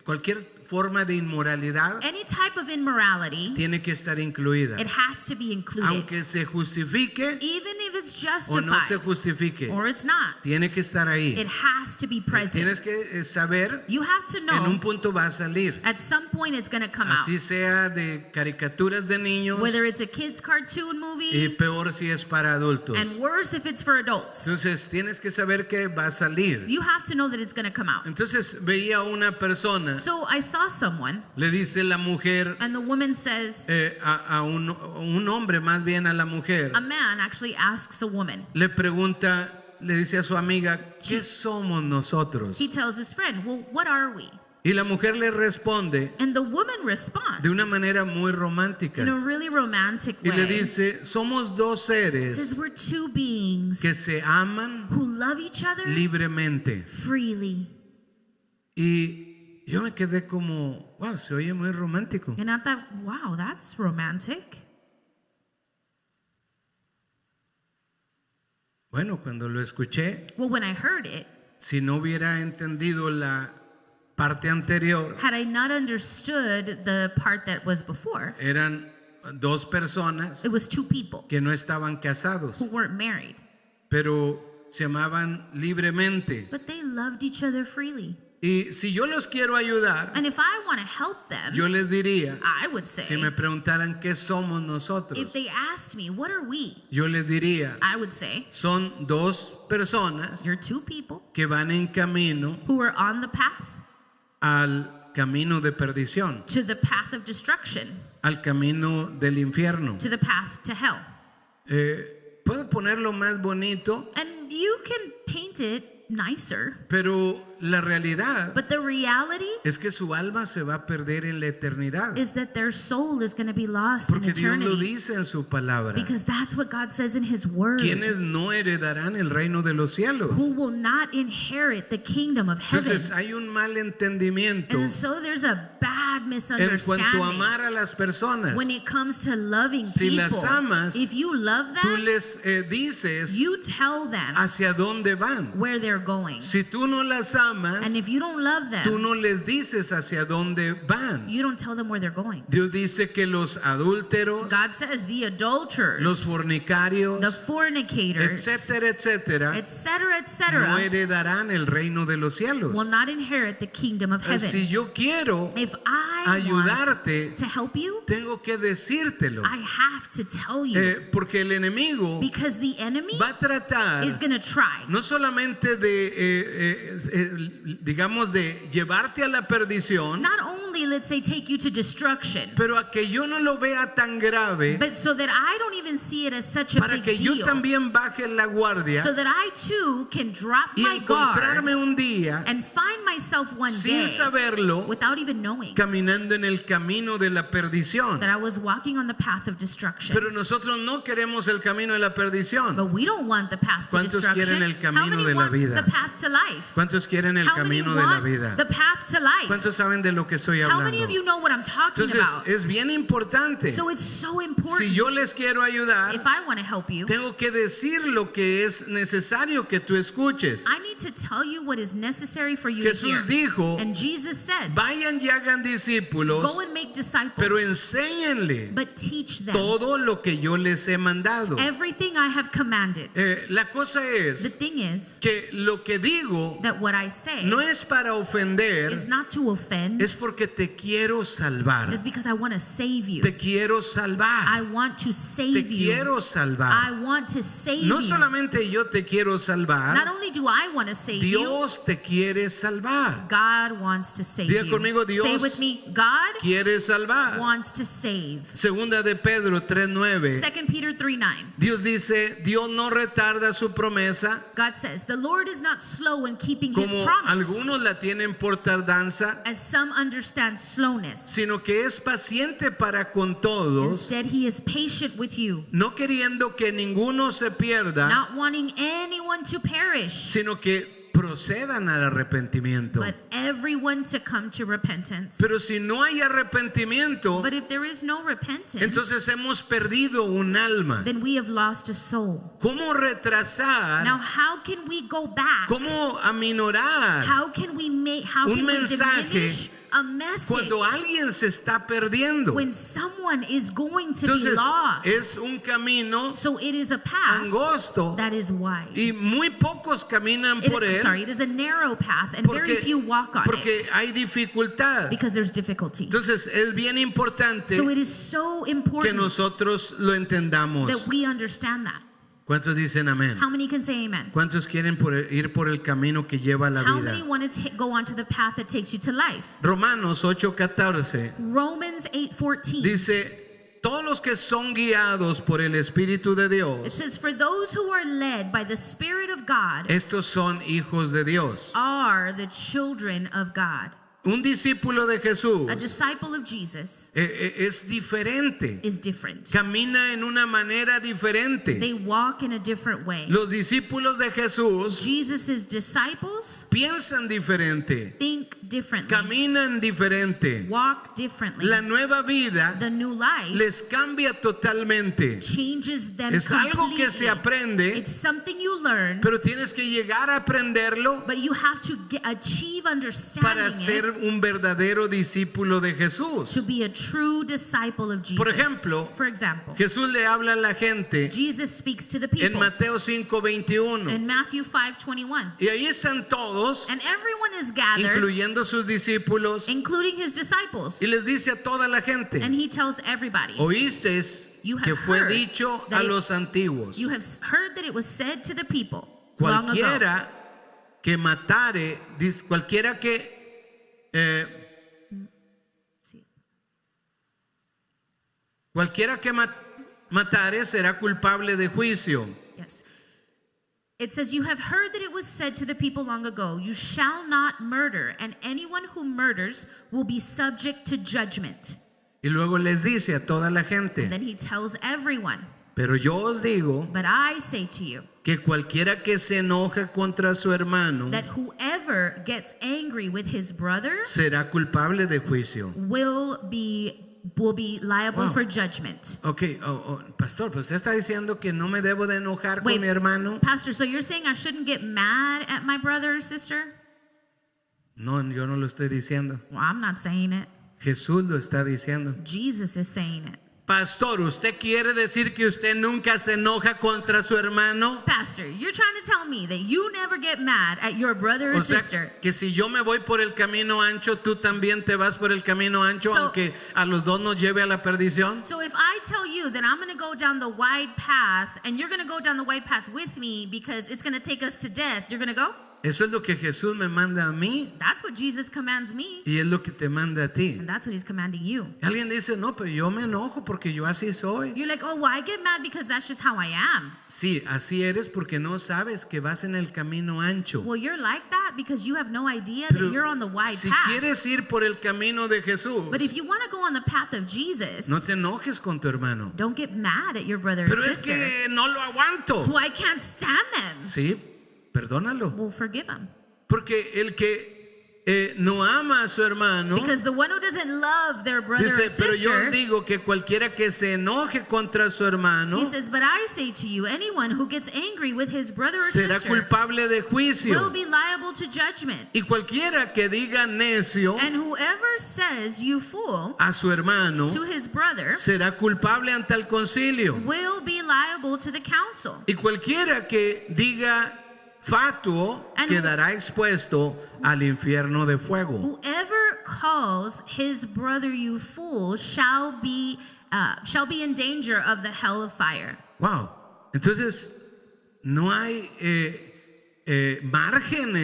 cualquier forma de inmoralidad. any type of immorality. Tiene que estar incluida. It has to be included, Aunque se justifique even if it's o no se justified justifique. or it's not. Tiene que estar ahí. It has to be present. Tienes que saber You have to en un know punto va a salir. at some point it's going to come Así out. sea de caricaturas de niños Whether it's a kid's cartoon y movie, peor si es para adultos. and worse if it's for adults. Entonces tienes que saber que va a salir. You have to know that it's going to come out. Entonces veía una persona, So I saw someone, le dice la mujer and the woman says, a un hombre, más bien a la mujer, a man actually asks a woman. le pregunta, le dice a su amiga, ¿qué somos nosotros? He tells his friend, well, what are we? Y la mujer le responde And the woman responds de una manera muy romántica in a really romantic y le way. dice, somos dos Says seres we're two beings que se aman who love each other libremente. freely. Y yo me quedé como, wow, se oye muy romántico. And I thought, wow, that's romantic. Bueno, cuando lo escuché, Well, when I heard it, si no hubiera entendido la parte anterior, had I not understood the part that was before, eran dos personas it was two people que no estaban casados, who weren't married, pero se amaban libremente. but they loved each other freely. Y si yo los quiero ayudar, And if I want to help them, yo les diría, I would si say, me preguntaran qué somos if nosotros, they asked me, what are we? yo les diría, I would say, son dos personas you're two people que van en camino who are on the path al camino de perdición, to the path of destruction, al camino del infierno. to the path to hell. Puedo ponerlo más bonito, And you can paint it nicer, pero la realidad but the reality es que su alma se va a perder en la eternidad, is that their soul is going to be lost in porque Dios lo eternity, dice en su palabra. because that's what God says in His Word. ¿Quiénes no heredarán el reino de los cielos? Who will not inherit the kingdom of heaven. Entonces hay un mal entendimiento And so there's a bad en cuanto a misunderstanding amar a las personas. when it comes to loving Si people. las amas, If you love Tú them, les dices you tell them hacia dónde van. where they're going. Si tú no las amas, And if you don't love tú them, no les dices hacia dónde van. you don't tell them where they're going. Dios dice que los adúlteros, God says the adulterers, los fornicarios, the fornicators, etcétera, etcétera, etc., no etc., heredarán el reino de los cielos. will not inherit the kingdom of heaven. Si yo quiero If I ayudarte, want to help you, tengo que decírtelo. I have to tell you, Porque el enemigo because the enemy va a tratar is going to try no solamente de, digamos, de llevarte a la perdición, not only, let's say, take you to destruction, pero a que yo no lo vea tan grave, but so that I don't even see it as such a para big que yo deal, también baje la guardia so that I too can drop y my guard encontrarme un día, and find myself one sin day saberlo, without even knowing caminando en el camino de la perdición. that I was walking on the path of destruction. Pero nosotros no queremos el camino de la perdición. But we don't want the path to ¿Cuántos destruction. quieren el How camino many de la want vida? the path to life? ¿Cuántos quieren el How many camino de la want vida? the path to life? ¿Cuántos saben de lo que estoy How many hablando? of you know what I'm talking Entonces about? es bien importante. So it's so important. Si yo les quiero ayudar, If I want to help you, tengo que decir lo que es necesario que tú escuches. I need to tell you what is necessary for you to hear. Jesús dijo, And Jesus said, vayan y hagan discípulos, go and make disciples, pero enséñenle but teach them todo lo que yo les he mandado. everything I have commanded. La cosa The es thing is que lo que digo that what I say no es para ofender, is not to offend, es porque te quiero salvar. it's because I want to save you. Te quiero salvar. I want to Te save you. quiero salvar. I want to save No you. solamente yo te quiero Not salvar, only do I want to save you, Dios te quiere salvar. God wants to save Diga you. conmigo, Dios Say with me, God Quiere salvar. wants to save. Segunda de Pedro 3:9. 2 Peter 3:9. Dios dice, Dios no retarda su promesa, God says, the Lord is not slow in keeping His como promise, algunos la tienen por tardanza, as some understand slowness. sino que es paciente para con todos, Instead, He is patient with you, no queriendo que ninguno se pierda, not wanting anyone to perish, sino que procedan al arrepentimiento. but everyone to come to repentance. Pero si no hay arrepentimiento, But if there is no repentance, entonces hemos perdido un alma. then we have lost a soul. ¿Cómo retrasar? Now, how can we go back? ¿Cómo aminorar How can we un mensaje diminish a message cuando alguien se está perdiendo? when someone is going to be Entonces lost? es un camino So it is a path angosto that is wide. y muy pocos caminan por él It is a narrow path, and very few walk on porque it hay dificultad. because there's difficulty. Entonces es bien importante So it is so que important nosotros lo entendamos. that we understand that. ¿Cuántos dicen amén? How many can say amen? ¿Cuántos quieren ir por el camino que lleva a la How vida? many want to go onto the path that takes you to life? Romanos 8:14 Romans 8:14. dice, todos los que son guiados por el Espíritu de It Dios, says, for those who are led by the Spirit of God estos son hijos de Dios. are the children of God. Un discípulo de Jesús A disciple of Jesus es diferente, is different. camina en una manera diferente. They walk in a different way. Los discípulos de Jesús Jesus' disciples piensan diferente, think differently, caminan diferente. walk differently. La nueva vida The new life les cambia totalmente. changes them Es algo que se completely. aprende, It's something you learn, pero tienes que llegar a aprenderlo but you have to achieve para understanding ser it un verdadero discípulo de Jesús. to be a true disciple of Jesus. Por ejemplo, For example, Jesús le habla a la gente Jesus speaks to the en people Mateo 5:21 in Matthew 5:21, y ahí están todos, and everyone is gathered, incluyendo sus discípulos, including his disciples, y les dice a toda la gente: and he tells everybody, oísteis You have que fue heard dicho that a it- los antiguos, you have heard that it was said to the people long ago. cualquiera que matare, cualquiera que cualquiera que matare será culpable de juicio. Yes. It says, you have heard that it was said to the people long ago, you shall not murder, and anyone who murders will be subject to judgment. Y luego les dice a toda la And gente: then he tells everyone, pero yo os digo but I say to you que cualquiera que se enoja contra su hermano that whoever gets angry with his brother será culpable de juicio. will be liable Wow. for judgment. Ok, pastor, pues usted está diciendo que no me debo de enojar Wait, con mi hermano. Pastor, so you're saying I shouldn't get mad at my brother or sister? No, yo no lo estoy diciendo. Well, I'm not saying it. Jesús lo está diciendo. Jesus is saying it. Pastor, ¿usted quiere decir que usted nunca se enoja contra su hermano? Pastor, you're trying to tell me that you never get mad at your brother or O sea, sister. que si yo me voy por el camino ancho, tú también te vas por el camino ancho, So- aunque a los dos nos lleve a la perdición. So if I tell you that I'm going to go down the wide path and you're going to go down the wide path with me because it's going to take us to death, you're going to go? Eso es lo que Jesús me manda a mí That's what Jesus commands me, y es lo que te manda a ti. and that's what he's commanding you. Alguien dice: no, pero yo me enojo porque yo así soy. You're like, oh, well, I get mad because that's just how I am. Sí, así eres porque no sabes que vas en el camino ancho. Well, you're like that because you have no idea Pero that you're on the wide si path. quieres ir por el camino de Jesús, But if you want to go on the path of Jesus, no te enojes con tu hermano. don't get mad at your brother Pero or es sister. que no lo aguanto. Well, I can't stand them. Sí, perdónalo. Well, forgive them. Porque el que no ama a su hermano, Because the one who doesn't love their brother or dice: pero yo sister, os digo que cualquiera que se enoje contra su hermano he says, but I say to you, anyone who gets angry with his brother or será sister culpable de will juicio. be liable to judgment. Y cualquiera que diga necio And whoever says you fool a su hermano to his brother será culpable ante el concilio. will be liable to the council. Y cualquiera que diga fatuo And quedará expuesto al infierno de fuego. Whoever calls his brother you fool shall be in danger of the hell of fire. Wow. Entonces, no hay margen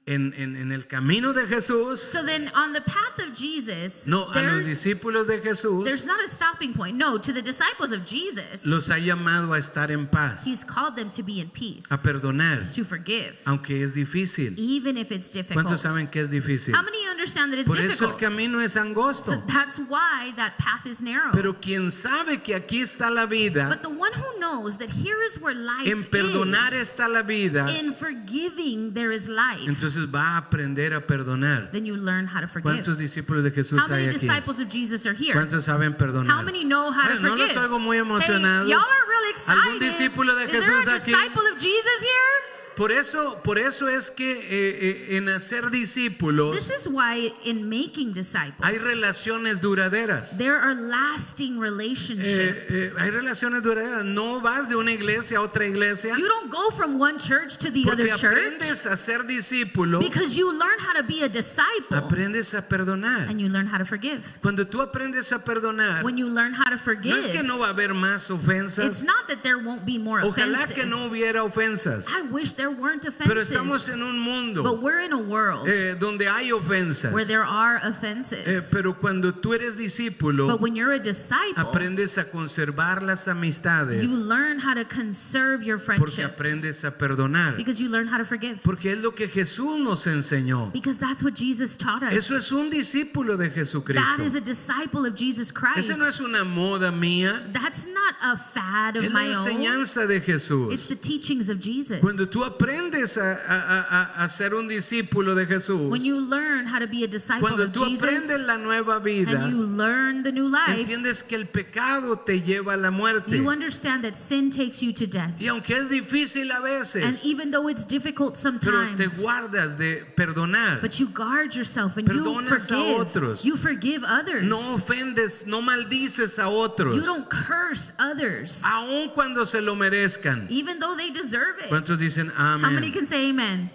en el camino de Jesús. So then on the path of Jesus, No, a los there's discípulos de Jesús not a stopping point. No, to the disciples of Jesus, los ha llamado a estar en paz, he's called them to be in peace, a perdonar, to forgive, aunque es difícil. even if it's difficult. ¿Cuántos saben que es difícil? How many understand that it's Por eso el difficult? camino es angosto. So that's why that path is narrow. Pero quien sabe que aquí está la vida, But the one who knows that here is where life en perdonar is, está la vida, in forgiving there is life, entonces va a aprender a perdonar. then you learn how to forgive. ¿Cuántos discípulos de Jesús How many hay aquí? disciples of Jesus are here? ¿Cuántos saben perdonar? How many know how to Bueno, no forgive? los oigo muy Hey, emocionados. y'all are really ¿Algún excited. discípulo de Is there a Jesús aquí? disciple of Jesus here? Por eso es que en hacer discípulos This is why in making disciples, hay relaciones duraderas. there are lasting relationships. Hay relaciones duraderas. No vas de una iglesia a otra iglesia You don't go from one church to the porque other church aprendes a ser discípulo, because you learn how to be a disciple aprendes a perdonar. and you learn how to forgive. Cuando tú aprendes a perdonar, When you learn how to no forgive, es que no va a haber más it's ofensas. not that there won't be more Ojalá offenses. que no hubiera ofensas. I wish there weren't Pero estamos offenses. en un mundo But we're in a world donde hay ofensas. where there are offenses. Pero cuando tú eres discípulo, But when you're a disciple, aprendes a conservar las amistades you learn how to conserve your porque friendships aprendes a perdonar. because you learn how to forgive. Porque es lo que Jesús nos enseñó. Because that's what Jesus taught us. Eso es un discípulo de That Jesucristo. is a disciple of Jesus Christ. Esa no es una moda mía, That's not a fad es of la my own. enseñanza de It's Jesús. the teachings of Jesus. Cuando tú aprendes a ser un discípulo de Jesús, when you learn how to be a disciple cuando of tú Jesus, aprendes la nueva vida, and you learn the new life, entiendes que el pecado te lleva a la muerte. you understand that sin takes you to death. Y aunque es difícil a And veces, even though it's difficult pero te sometimes, guardas de perdonar. but you guard yourself and you Perdonas a otros. forgive. You forgive others. No ofendes, no maldices a otros, You don't curse others, aun cuando se lo merezcan. even though they deserve it. ¿Cuántos dicen How many amén? can say amen?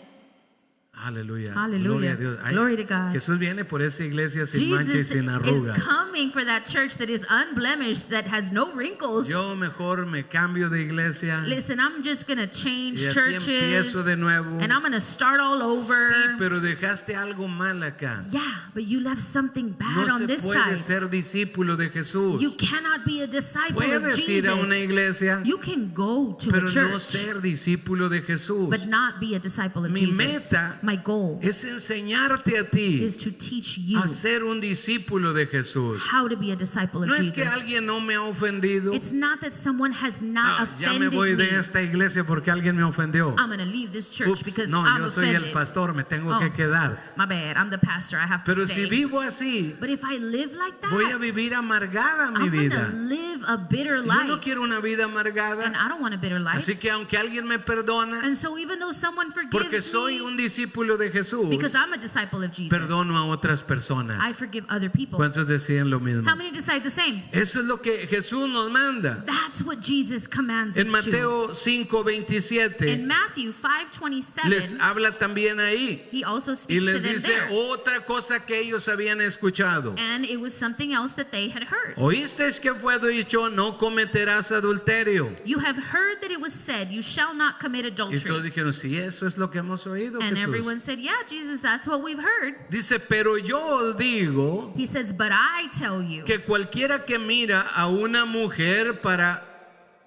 Aleluya. Hallelujah. Gloria a Dios. Ay, Glory to God. Jesús viene por esa iglesia sin mancha y Jesus sin is arruga. coming for that church that is unblemished, that has no wrinkles. Yo mejor me cambio de iglesia Listen, I'm just going to change y así churches empiezo de nuevo. and I'm going to start all over. Sí, pero dejaste algo mal acá. Yeah, but you left something bad No on se this puede side. ser discípulo de Jesús. You cannot be a disciple of Puedes ir a una Jesus. iglesia, You can go to pero a no church, ser discípulo de Jesús. but not be a disciple of Mi Jesus. meta My goal Es enseñarte a ti is to teach you a ser un discípulo de Jesús. how to be a disciple of No es que Jesus. alguien no me ha ofendido. It's not that someone has not Ya me voy offended de me. esta iglesia porque alguien me ofendió. I'm going to leave this church Ups, because no, I'm yo soy offended. el pastor, me tengo Oh. que quedar. My bad, I'm the pastor, I have to Pero stay. si vivo así, But if I live like that, voy a vivir amargada mi I'm going to vida. live a bitter Yo life. no quiero una vida And amargada. I don't want a bitter life. Así que aunque alguien me perdona, And so even though someone porque forgives soy me, un discípulo de Jesús, because I'm a disciple of Jesus, perdono a otras personas. I forgive other people. ¿Cuántos deciden lo mismo? How many decide the same? Eso es lo que Jesús nos manda. That's what Jesus commands En us to. Mateo In 5:27 Matthew les 5:27, habla también ahí he also y speaks to les them dice there. otra cosa que ellos habían escuchado. And it was something else that they had heard. Oísteis que fue dicho, no cometerás adulterio. You have heard that it was said, you shall not commit Y todos adultery. dijeron, sí, eso es lo que hemos oído, And Jesús. everyone said, yeah, Jesus, that's what we've heard. Dice, pero yo os digo He says, but I tell you, que cualquiera que mira a una mujer para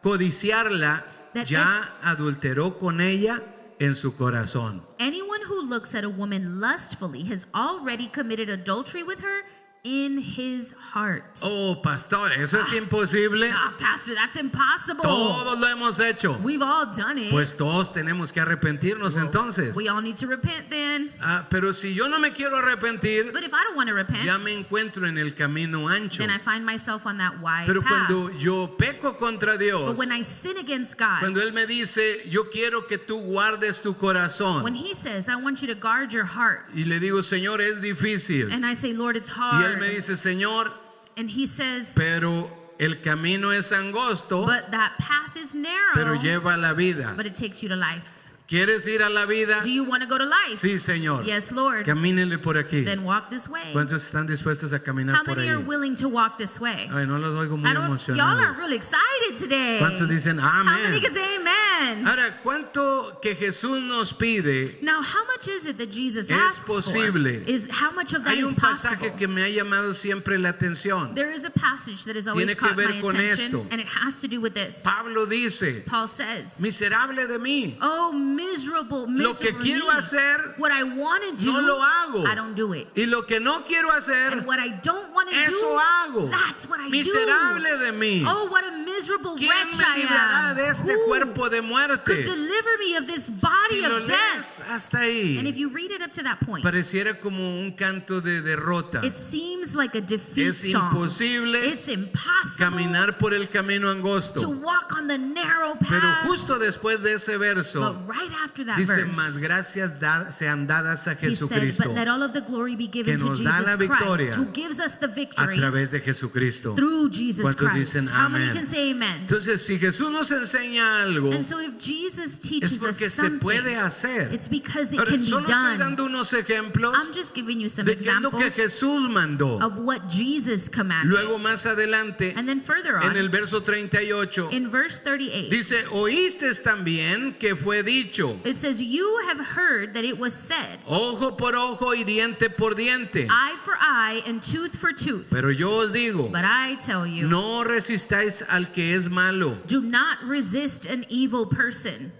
codiciarla, That ya adulteró con ella en su corazón. anyone who looks at a woman lustfully has already committed adultery with her in his heart. Oh, pastor, eso es imposible. Ah, Pastor, that's impossible. Todos lo hemos hecho. We've all done it. Pues todos tenemos que arrepentirnos entonces. We all need to repent then. Pero si yo no me quiero arrepentir, But if I don't want to repent, ya me encuentro en el camino ancho. then I find myself on that wide Pero path. cuando yo peco contra Dios, But when I sin against God, cuando Él me dice, yo quiero que tú guardes tu corazón, when He says, I want you to guard your heart, y le digo, Señor, es difícil. and I say, Lord, it's Y hard, Él me dice, Señor, and He says, pero el camino es angosto, but that path is pero narrow, lleva a la vida. but it takes you to life. ¿Quieres ir a la vida? Do you want to go to life? Sí, Señor. Yes, Lord. Camínele por aquí. Then walk this way. ¿Cuántos están dispuestos a caminar How por many ahí? are willing to walk this way? Ay, no los oigo muy Y'all aren't emocionados. really excited today. ¿Cuántos dicen How many amén? can say amen? Ahora, ¿cuánto que Jesús nos pide? Now, how much is it that Jesus Es asks posible. for? Is how much of that Hay is un possible? pasaje que me ha llamado siempre la atención. There is a passage that has always Tiene que caught ver my con attention, esto. and it has to do with this. Pablo dice, Paul says, miserable de mí, "Oh, miserable, lo que miserable quiero me. hacer, What I want to do, no lo hago. I don't do it. Y lo que no quiero hacer, And what I don't want to eso do, hago. that's what I Miserable do. de mí. Oh, what a miserable ¿Quién wretch me I librará am. de este Who cuerpo de could muerte? deliver me of this body Si lo of death?" lees hasta And if ahí, you read it up to that point, pareciera como un canto de derrota. it seems like a defeat Es song. imposible It's impossible caminar por el camino to angosto. walk on the narrow Pero path. justo después de ese verso, But right after that dice, verse, más gracias sean dadas a he said, Jesucristo but let all of the glory be given que to nos da la Jesus victoria Christ, who gives us the a victory través de Jesucristo. through Jesus ¿Cuántos Christ. dicen How many amén? can say amen? Entonces, si Jesús nos enseña algo, And so if Jesus es teaches us porque se something, puede hacer. it's because it Ahora, can be solo estoy done. dando unos ejemplos I'm just giving you some de qué es lo que examples Jesús mandó. of what Jesus commanded. Luego más adelante, And then further en on, el verso 38, in verse 38, dice, oíste también que fue dicho, it says, "You have heard that it was said, ojo por ojo y diente por diente. eye for eye and tooth for tooth. Pero yo os digo, But I tell you, no resistáis al que es malo. do not resist an evil person.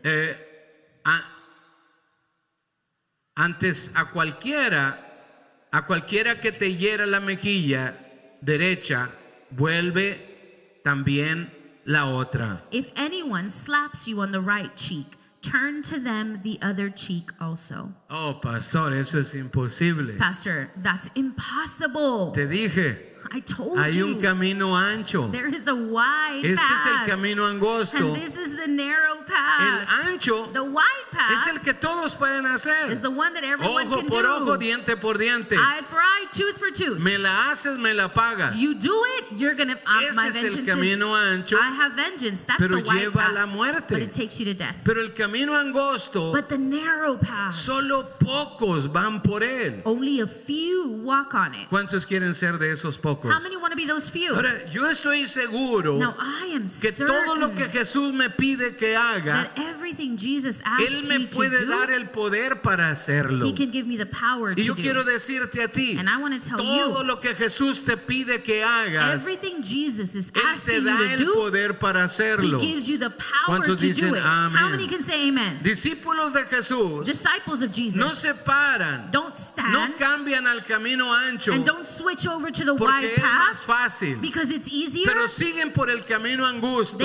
Antes a cualquiera que te hiera la mejilla derecha, vuelve también la otra. If anyone slaps you on the right cheek, turn to them the other cheek also. Oh, pastor, eso es imposible. Pastor, that's impossible. Te dije, I told hay un you. camino ancho. There is a wide Este es el path. camino angosto. And this is the narrow El path. ancho The wide es path el que todos pueden hacer. is the one that everyone Ojo can por do. ojo, diente por diente. Eye for eye, tooth for tooth. Me la haces, me la pagas. You do it, you're gonna. Ese My es el vengeance camino ancho, is. I have vengeance. That's pero the wide lleva a la path. muerte. But it takes you to death. Pero el camino angosto, But the narrow path, solo pocos van por él. only a few walk on it. ¿Cuántos quieren ser de esos pocos? How many want to be those few? Ahora, yo estoy seguro Now I am que todo lo que certain Jesús me pide que haga, that everything Jesus Él asks me me to puede dar do, el poder para hacerlo. He can give me the power Y to yo quiero do. decirte a ti, And I want to tell todo you, lo que Jesús te pide que hagas, everything Jesus is Él te asking da you to el do, poder para He hacerlo. gives you the power ¿Cuántos to dicen do it. amén? How many can say amen? Discípulos de Jesús Disciples of no Jesus, se paran, don't no stand cambian al camino ancho and don't switch over to the porque wide es más path fácil, because it's easier. pero siguen por el camino angosto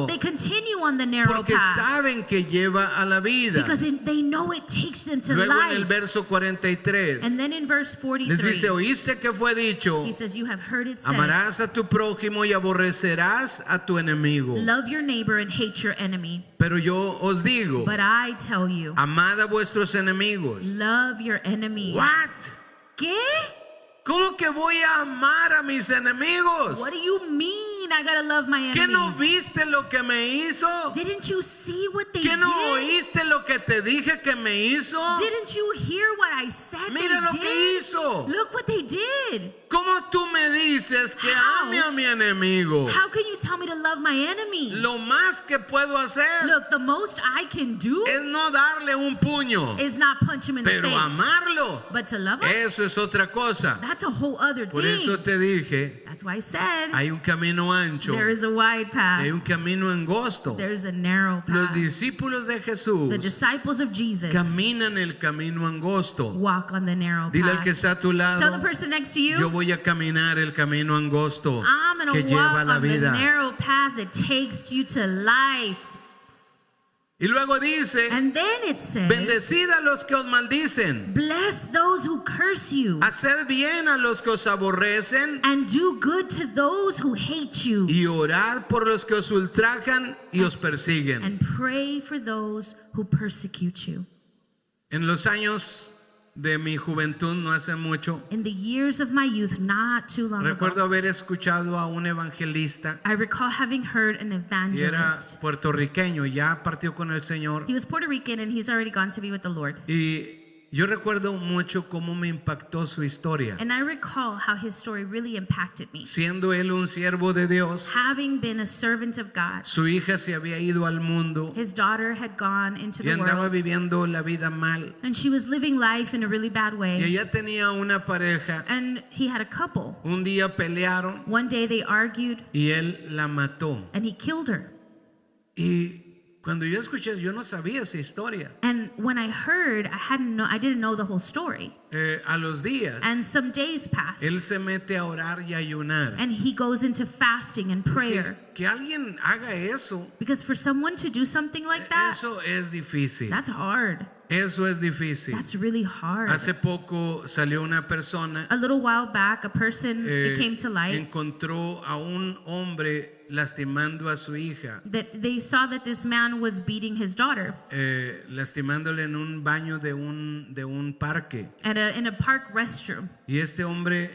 They continue on the narrow porque path saben que lleva a la vida. because they know it takes them to Luego en el life. verso 43 And then in verse les dice, 43, oíste que fue dicho, He says, you have heard it said, amarás a tu prójimo y aborrecerás a tu enemigo. love your neighbor and hate your enemy. Pero yo os digo, But I tell you, amad a vuestros enemigos. love your enemies. What? ¿Qué? ¿Cómo que voy a amar a mis enemigos? What do you mean I gotta love my ¿Qué no enemies? viste lo que me hizo? Didn't you see what they ¿Qué no did? oíste lo que te dije que me hizo? Didn't you hear what I said Mira lo they que did? hizo. Look what they did. ¿Cómo tú me dices que How? ame a mi enemigo? How can you tell me to love my enemy? Lo más que puedo hacer Look, the most I can do es no darle un puño, is not punch him in the pero face. amarlo, But to love him, eso es otra cosa. that's a whole other Por thing. eso te dije, That's why I said hay un camino ancho, there is a wide path. hay un camino angosto. There's a narrow Los path. discípulos de The Jesús disciples of Jesus caminan el camino angosto. walk on the narrow Dile al path. que está a tu Tell the lado, person next to yo you, voy a caminar el camino angosto I'm que going to lleva walk la on the vida. narrow path that takes you to life. Y luego dice, And then it says, bendecid a los que os maldicen, bless those who curse you haced bien a los que os aborrecen and do good to those who hate you y orad por los que os ultrajan y os persiguen. and pray for those who persecute you. En los años de mi juventud, no hace mucho, In the years of my youth, not too long recuerdo ago, haber escuchado a un evangelista I recall having heard an y era evangelist. puertorriqueño, ya partió con el Señor. He was Puerto Rican and he's already gone to be with the Lord. Y yo recuerdo mucho cómo me impactó su historia. And I recall how his story really impacted me. Siendo él un siervo de Dios, Having been a servant of God, su hija se había ido al mundo his daughter had gone into y the andaba world viviendo la vida mal. and she was living life in a really bad Y way. ella tenía una pareja. And he had a couple. Un día pelearon One day they argued y él la mató. and he killed her. Y cuando yo escuché, yo no sabía esa historia. And when I heard, I didn't know the whole story. A los días, And some days passed él se mete a orar y a ayunar. and he goes into fasting and prayer. Que alguien haga eso, Because for someone to do something like that, eso es difícil. that's hard. Eso es difícil. That's really hard. Hace poco salió una persona, A little while back, a person it came to light encontró a un hombre lastimando a su hija, that they saw that this man was beating his daughter lastimándole en un baño de un parque. in a park restroom. Y este hombre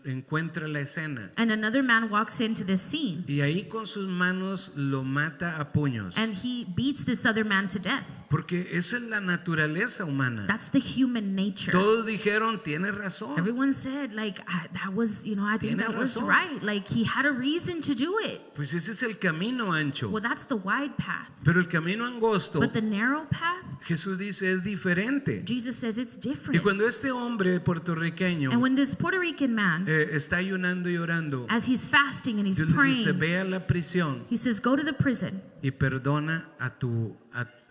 encuentra la escena And another man walks into this scene y ahí con sus manos lo mata a puños. and he beats this other man to death. Porque esa es la naturaleza humana. That's the human nature. Todos dijeron, tiene razón. Everyone said, like, that was, I think Tiene that was razón. right. Like, he had a reason to do it. Pues ese es el camino ancho. Well, that's the wide path. Pero el camino angosto, But the narrow path, Jesús dice, es diferente. Jesus says it's Y different. cuando este hombre puertorriqueño And when this Puerto Rican man, está ayunando y orando, as he's fasting and he's Dios le dice, praying, ve a la prisión he says, go to the prison y perdona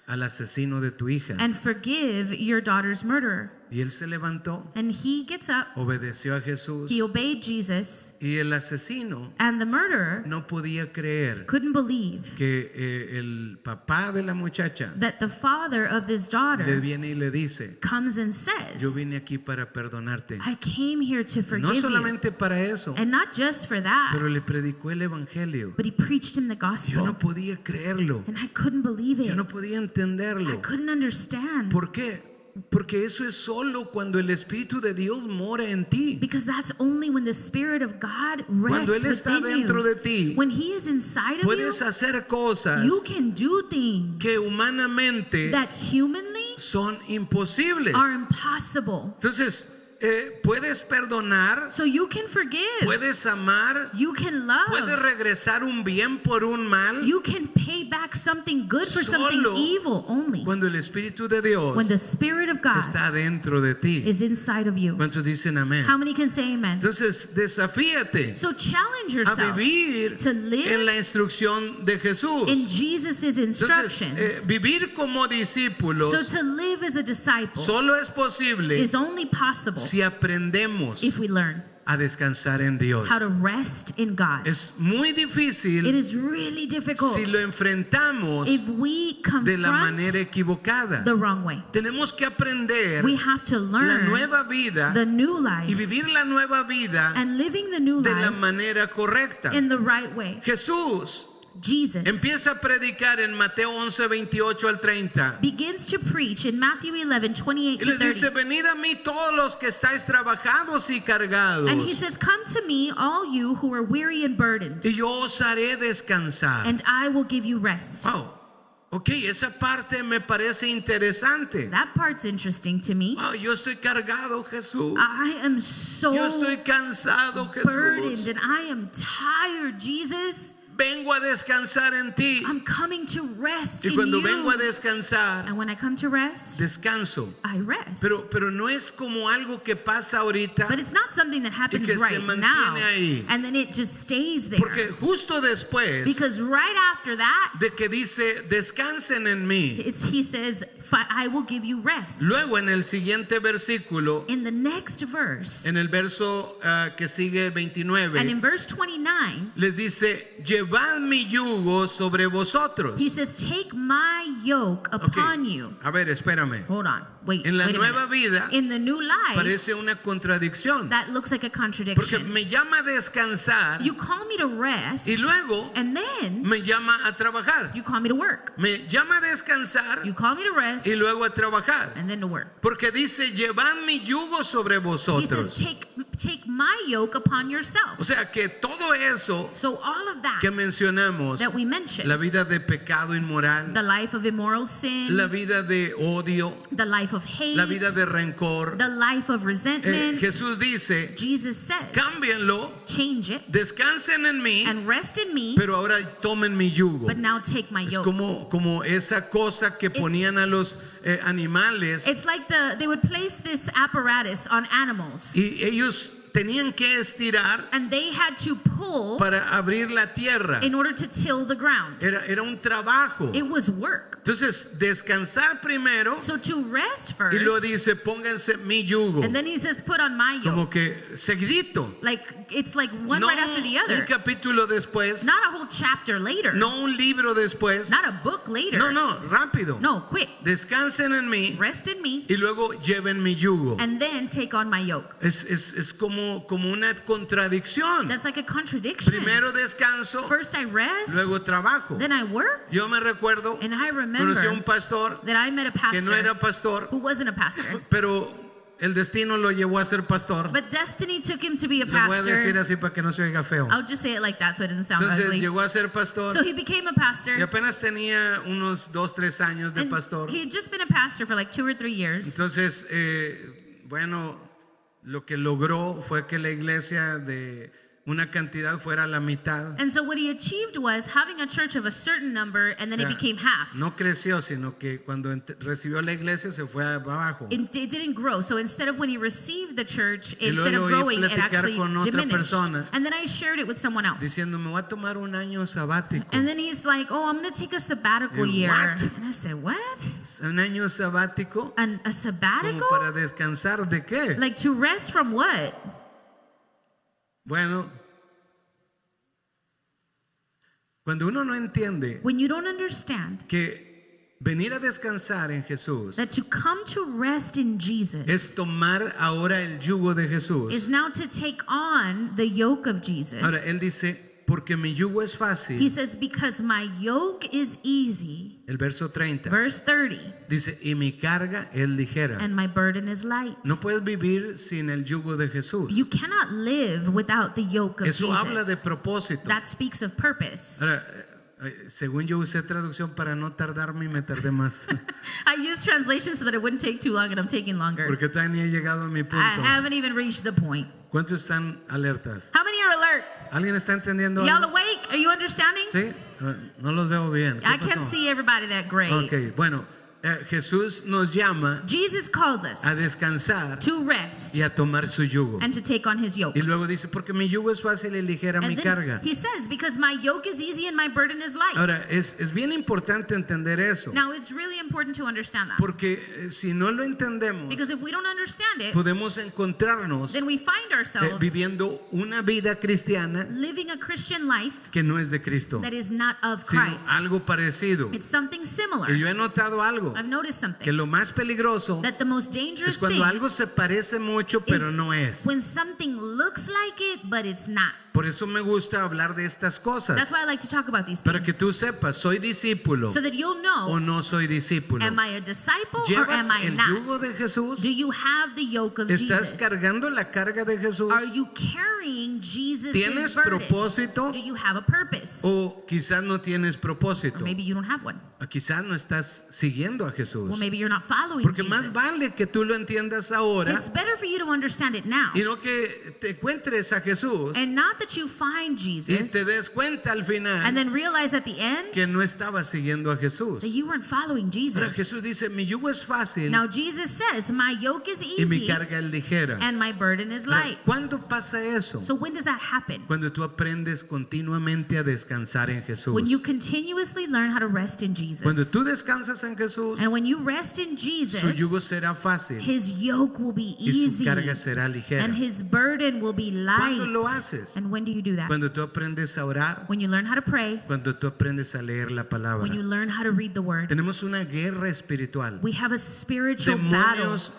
al asesino de tu hija. and forgive your daughter's murderer. Y él se levantó, and he gets up, obedeció a Jesús. he obeyed Jesus, Y el asesino and the murderer no podía creer couldn't believe que el papá de la muchacha that the father of this le daughter viene y le dice, comes and yo says, vine aquí para perdonarte. I came here to No forgive you. solamente para eso, And not just for that, pero le predicó el evangelio. but he preached him the Yo gospel. no podía creerlo. And I couldn't believe Yo it. no podía I entenderlo. couldn't understand. ¿Por qué? Porque eso es solo cuando el Espíritu de Dios mora en ti. Because that's only when the Spirit of God Cuando rests Él está within dentro you. de ti, When He is inside of puedes you, hacer cosas you can do things que humanamente that humanly son imposibles. are impossible. Entonces, puedes perdonar, So you can forgive. puedes amar, You can puedes love. regresar un bien por un mal. You can pay back something good for something Solo evil only Cuando el Espíritu de Dios when the Spirit of God está dentro de ti. is inside of you. ¿Cuántos dicen amén? How many can say amen? Entonces, desafíate So challenge a yourself vivir to live en la instrucción de Jesús. in Jesus' Entonces, instructions. vivir como discípulos So to live as a disciple solo es posible is only possible si aprendemos if we learn a descansar en Dios. how to rest in God. Es muy It difícil is really difficult si lo enfrentamos if we de la confront manera equivocada. the wrong way. Tenemos que aprender We have to la learn nueva vida the new y life vivir la nueva vida and living the new de la life manera correcta. in the right way. Jesús Jesus empieza a predicar en Mateo 11, 28 al 30. begins to preach in Matthew 11, 28 Y to les dice, 30. venid a mí todos los que estáis trabajados y cargados, And he says, come to me, all you who are weary and burdened, y yo os haré descansar. and I will give you rest. Wow. Ok, esa parte me parece interesante. That part's interesting to me. Wow, yo estoy cargado, Jesús. I am so Yo estoy cansado, burdened Jesús. and I am tired, Jesus. Vengo a descansar en ti. I'm coming to rest Y in cuando vengo a you. descansar, And when I come to rest, descanso. I rest. Pero no es como algo que pasa ahorita, But it's not something that happens que se right mantiene now. ahí. And then it just stays there. porque justo después Because right after that, de que dice, descansen en mí. he says, I will give you rest. Luego en el siguiente versículo, In the next verse, en el verso que sigue el 29, and in verse 29, les dice, llevad mi yugo sobre vosotros. he says, take my yoke Ok, upon you. a ver, espérame. Hold on. Wait En la a nueva minute. vida In the new life, parece una contradicción. that looks like a Porque contradiction. me llama a descansar You call me to rest, y luego and then me llama a trabajar. you call me to work. Me llama a descansar You call me to rest, y luego a trabajar. and then to work. Porque dice, llevad mi yugo sobre He says, vosotros. take my yoke upon yourself. O sea que todo eso So all of that que mencionamos, that we mentioned, la vida de pecado inmoral, the life of immoral sin, la vida de odio, the life of hate, la vida de rencor, the life of resentment, Jesús dice, Jesus says, cámbienlo, change it descansen en mí, and rest in me, pero ahora tomen mi yugo. but now take my Es yoke. como esa cosa que ponían a los animales It's like they would place this apparatus on animals, y ellos tenían que estirar and they had to pull para abrir la tierra. in order to till the ground. Era un trabajo. It was work. Entonces, descansar primero So to rest y luego first, dice, pónganse mi yugo. and then he says, put on my Como yoke. que seguidito. Like it's like one No right after the other. un capítulo después, Not a whole chapter later. no un libro después. Not a book later. No, rápido. No, quick. Descansen en mí Rest in me, y luego lleven mi yugo. and then take on my yoke. Es como una contradicción. That's like a contradiction. Primero descanso, First I rest, luego trabajo. then I work, Yo me recuerdo, and I conocí a un remember pastor that I met a que no pastor era pastor, who wasn't a pastor. pero el destino lo llevó a ser pastor. But destiny took him to be a Lo voy a decir pastor. así para que no se oiga feo. I'll just say it like that so it doesn't sound Entonces ugly. llegó a ser pastor So he became a y pastor. apenas tenía unos 2-3 años de And pastor. he had just been a pastor for like 2 or 3 years. Entonces, bueno, lo que logró fue que la iglesia de una cantidad fuera la mitad. And so what he achieved was having a church of a certain number, and then O sea, it became half. no creció, sino que cuando recibió la iglesia se fue abajo. It didn't grow. So instead of when he received the church, Y instead of luego oí growing, it platicar actually con otra diminished. persona, And then I shared it with someone else. Diciendo, me voy a tomar un año sabático. And then he's like, oh, I'm going to take a sabbatical You year. what? And I said, what? Un año sabático. A ¿Como sabbatical? para descansar de qué? Like to rest from what? Bueno, cuando uno no entiende When you don't understand que venir a descansar en Jesús that to come to rest in Jesus es tomar ahora el yugo de Jesús. is now to take on the yoke of Jesus. Ahora, él dice, porque mi yugo es He fácil. says, because my yoke is easy. El verso 30 Verse 30, dice, y mi carga es ligera. and my burden is light. No puedes vivir sin el yugo de Jesús. You cannot live without the yoke of Eso habla de Jesus. propósito. That speaks of purpose. Ahora, según yo usé traducción para no tardarme y me tardé más. I use translation so that it wouldn't take too long, and I'm taking longer. Porque todavía ni he llegado a mi I punto. haven't even reached the point. ¿Cuántos están alertas? How many are alert? ¿Alguien está entendiendo Y'all algo? awake? Are you understanding? ¿Sí? No los veo bien. ¿Qué I can't pasó? see everybody that great. Ok, bueno, Jesús nos llama Jesus calls us a descansar to rest y a tomar su yugo. and to take on his yoke. Y luego dice, porque mi yugo es fácil y ligera mi And then carga. he says, because my yoke is easy and my burden is light. Ahora, es bien importante entender eso. Now, it's really important to understand that. Porque si no lo entendemos, Because if we don't understand it, podemos encontrarnos then we find ourselves viviendo una vida cristiana living a Christian life que no es de Cristo, that is not of sino Christ. algo parecido. It's something similar. Y yo he notado algo, I've noticed que something. lo más peligroso That the most es dangerous cuando thing algo se parece mucho pero is no es. when something looks like it, but it's not. Por eso me gusta hablar de estas That's cosas, why I like to talk about these para que things. tú sepas, soy discípulo So that you'll o know, no soy discípulo. am I a disciple or ¿Llevas am I el not? yugo de Jesús? Do you have the yoke of ¿Estás Jesus? cargando la carga de Jesús? Are you carrying Jesus' ¿Tienes burden? propósito Do you have a purpose? o quizás no tienes Or propósito? maybe you don't have one. O quizás no estás siguiendo a Jesús. Well, maybe you're not following Porque más Jesus. vale que tú lo entiendas ahora It's better for you to understand it now. y no que te encuentres a Jesús And not that you find y Jesus te des cuenta al and final then realize at the end que no estabas siguiendo a Jesús. that you weren't following Ahora Jesus. Jesús dice, mi yugo es fácil Now Jesus says, my yoke is y mi easy carga es ligera. and my burden is Ahora, light. ¿cuándo pasa eso? So when does that happen? Cuando tú aprendes continuamente a descansar en Jesús. When you continuously learn how to rest in Cuando Jesus. tú descansas en Jesús, And when you rest in su Jesus, yugo será fácil his yoke will be y su easy carga será ligera. and his burden will be light. ¿Cuándo lo haces? And when do you do that? Cuando tú aprendes a orar, When you learn how to pray, cuando tú aprendes a leer la palabra. when you learn how to read the word. Tenemos una guerra espiritual. We have a spiritual battle. Demonios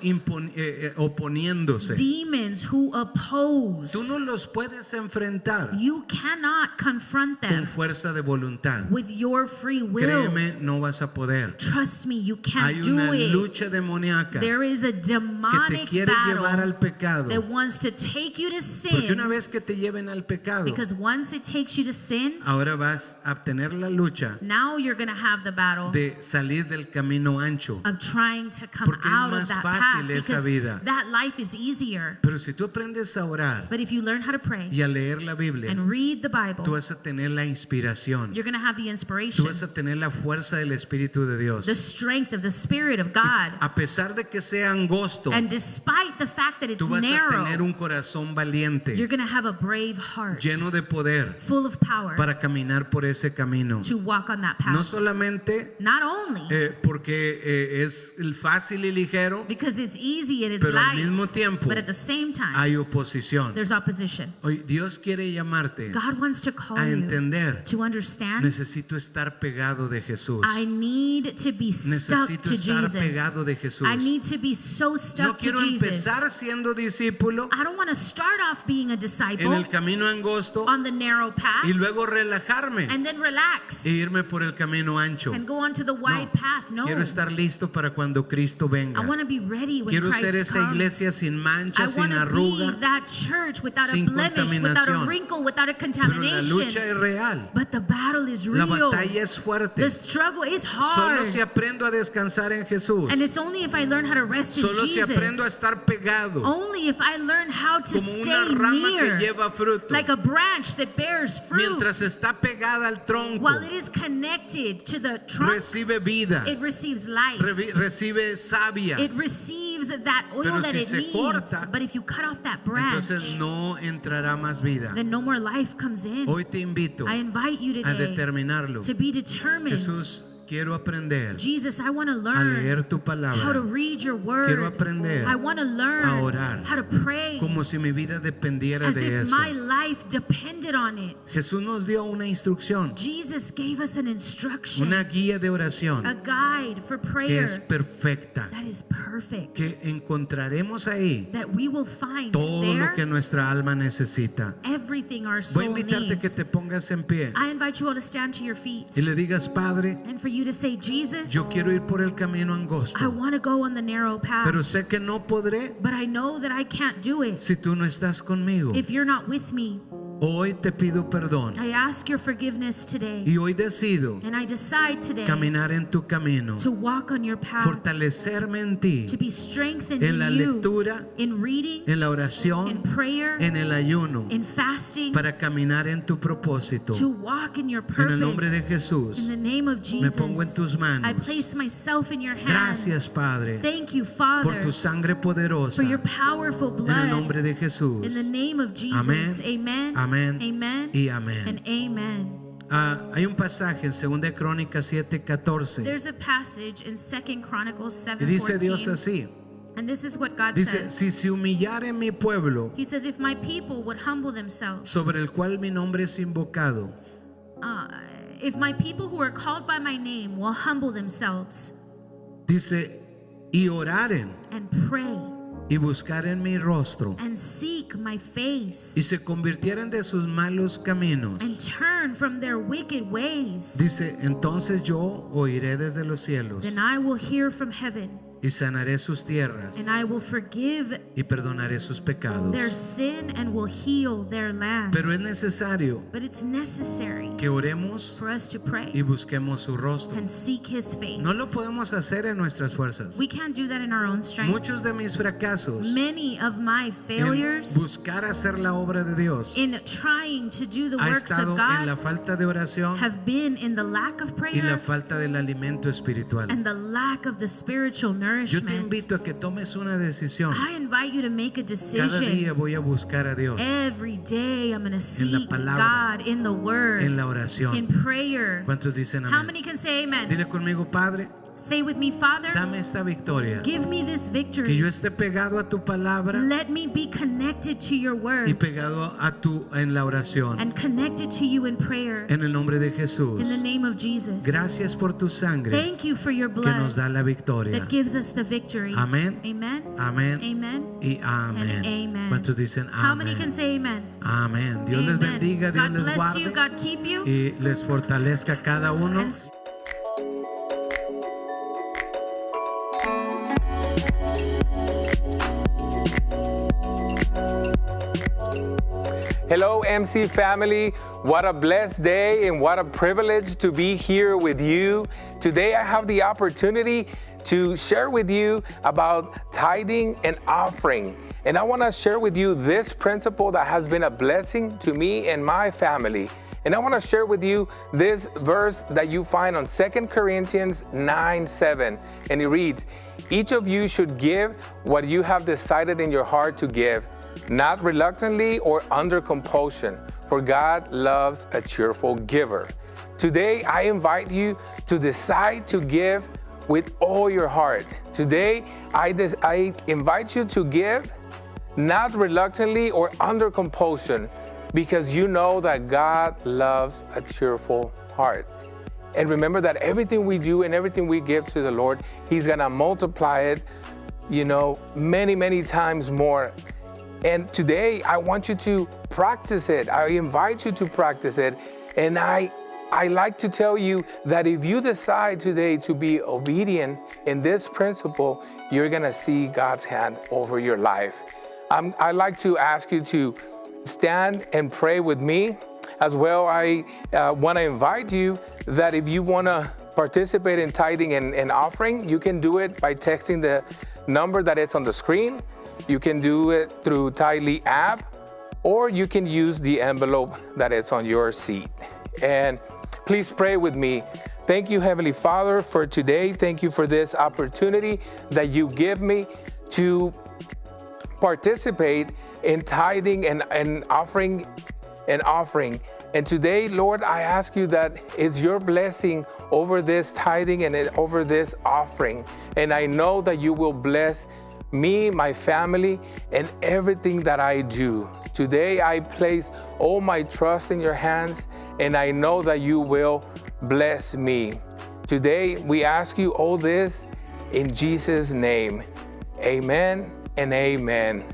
oponiéndose. Demons who oppose. Tú no los puedes enfrentar You cannot confront con them fuerza de voluntad. with your free will. Créeme, no vas a poder. Trust me, you Hay can't do una it. lucha demoníaca There is a que te demonic quiere llevar al battle pecado. that wants to take you to Porque una sin, vez que te lleven al pecado, because once it takes you to sin, ahora vas a tener la lucha now you're going to have the battle de salir del camino ancho. of trying to come Porque es out of más that fácil path, esa because vida. that life is easier. Pero si tú aprendes a orar But if you learn how to pray y a leer la Biblia, and read the tú Bible, vas a tener la inspiración. you're going to have the Tú inspiration, vas a tener la fuerza del Espíritu de Dios. the strength of the Spirit of God. A pesar de que sea angosto, And despite the fact that it's tú vas a tener narrow, un corazón valiente, you're going to have a brave heart, lleno de poder, full of power, para caminar por ese camino. to walk on that No path. solamente Not only porque es fácil y ligero, because it's easy and it's pero al light, mismo tiempo but at the same time, hay oposición. there's opposition. Hoy Dios quiere llamarte God wants to call a you entender. to understand, Necesito estar pegado de Jesús. I need to be stuck Necesito to estar Jesus. pegado de Jesús. I need to be so No stuck to quiero Jesus. empezar siendo discípulo I don't want to start off being a en disciple el camino angosto on the narrow path y luego relajarme and then relax e irme por el camino ancho. and go on to the wide path. No, Quiero estar listo para cuando Cristo venga. I want to be ready when Quiero Christ ser esa comes. iglesia sin mancha, I sin want to be arruga, that church without a sin blemish, without a contaminación. wrinkle, without a pero la lucha contamination. es real. But the battle is La real. batalla es fuerte. The struggle struggle is Solo hard. si aprendo a descansar en Jesús. And it's only if I learn how to rest in Solo si aprendo a Jesus. estar pegado Only if I learn how to como una stay rama que near, lleva fruto. like a branch that bears fruit. Mientras está pegada al tronco, While it is connected to the trunk, recibe vida, it receives life. recibe savia. It receives that oil Pero that si it se needs. corta, But if you cut off that branch, Entonces no entrará más vida. then no more life comes in. Hoy te invito I invite you a today determinarlo. to be determined. Jesús, quiero aprender Jesus, I want to a learn leer tu how to palabra read your word. Quiero aprender I want to learn a orar how to pray como si mi vida dependiera as de if eso. my life depended on it. Jesús nos dio una instrucción, Jesus gave us an instruction, una guía de a oración guide for que prayer es perfecta, that is perfect, que encontraremos ahí that we will find todo there lo que nuestra alma necesita. everything our Voy a soul invitarte que needs. te pongas en pie I invite you all to stand to your feet y le digas, Padre, and for you to say, Jesus, yo quiero ir por el camino I angosto, want to go on the narrow path, pero sé que no podré but I know that I can't do it si tú no estás conmigo. if you're not with me. Hoy te pido perdón I ask your forgiveness today, y hoy decido and I decide today caminar en tu camino, to walk on your path, fortalecerme en ti, to be strengthened en in la you, lectura, in reading, en la in oración, prayer, en el ayuno, in fasting, para caminar en tu propósito. to walk in your En el nombre de purpose. Jesús, In the name of me pongo en Jesus, tus I manos. place myself in your Gracias, hands. Padre, Thank you, por Father, tu sangre poderosa. for your powerful En el blood. nombre de Jesús. In the name of Jesus, amen, Amén. amen, Y amén. and amen. Hay un pasaje en 2 Crónicas 7:14 There's a passage in 2 Chronicles y dice Dios 7:14, así. and this is what God Dice, says. si se humillare mi pueblo, He says, if my people would humble themselves, sobre el cual mi nombre es invocado, if my people who are called by my name will humble themselves dice, y oraren and pray y buscaren mi rostro and seek my face y se convirtieren de sus malos caminos, and turn from their wicked ways, dice, entonces yo oiré desde los cielos then I will hear from heaven y sanaré sus tierras and I will forgive y perdonaré sus pecados. their sin and will heal their land. Pero es necesario But it's necessary que oremos for us to pray y busquemos su rostro. and seek his face. No lo podemos hacer en nuestras fuerzas. We can't do that in our own strength. Muchos de mis fracasos Many of my en failures buscar hacer la obra de Dios in trying to do the ha works estado of en la God falta de oración have been in the lack of y la prayer falta del alimento espiritual. and the lack of the spiritual Yo te nourishment. invito a que tomes una decisión. I invite you to make a Cada decision. día voy a buscar a Dios Every day I'm going to seek palabra, God in the word, en la in oración. prayer. ¿Cuántos dicen How amén? many can say amen? Dile conmigo, Padre, Say with me, Father, dame esta victoria. give me this Que victory. yo esté pegado a tu palabra Let me be connected to your y word pegado a en la oración. and connected to you in prayer. En el nombre de In the Jesús. name of Jesus. Gracias por tu sangre Thank you for your que nos blood da la victoria. that gives us the victory. Amén. Amen. Amén Amen. y amén. And amen. ¿Cuántos dicen How many can amén? say amen? Amén. Dios les Amen. bendiga, Dios God les bless you. guarde God keep you. y les fortalezca a cada uno. And Hello, MC family. What a blessed day and what a privilege to be here with you. Today, I have the opportunity to share with you about tithing and offering. And I want to share with you this principle that has been a blessing to me and my family. And I want to share with you this verse that you find on 2 Corinthians 9:7. And it reads, each of you should give what you have decided in your heart to give, not reluctantly or under compulsion, for God loves a cheerful giver. Today, I invite you to decide to give with all your heart. Today, I invite you to give not reluctantly or under compulsion, because you know that God loves a cheerful heart. And remember that everything we do and everything we give to the Lord, He's gonna multiply it, many, many times more. And today, I want you to practice it. I invite you to practice it. And I like to tell you that if you decide today to be obedient in this principle, you're gonna see God's hand over your life. I'd like to ask you to stand and pray with me. As well, I want to invite you that if you want to participate in tithing and offering, you can do it by texting the number that is on the screen. You can do it through Tithely app, or you can use the envelope that is on your seat. And please pray with me. Thank you, Heavenly Father, for today. Thank you for this opportunity that you give me to participate in tithing and offering. And today, Lord, I ask you that it's your blessing over this tithing and over this offering. And I know that you will bless me, my family, and everything that I do. Today, I place all my trust in your hands, and I know that you will bless me. Today, we ask you all this in Jesus' name. Amen and amen.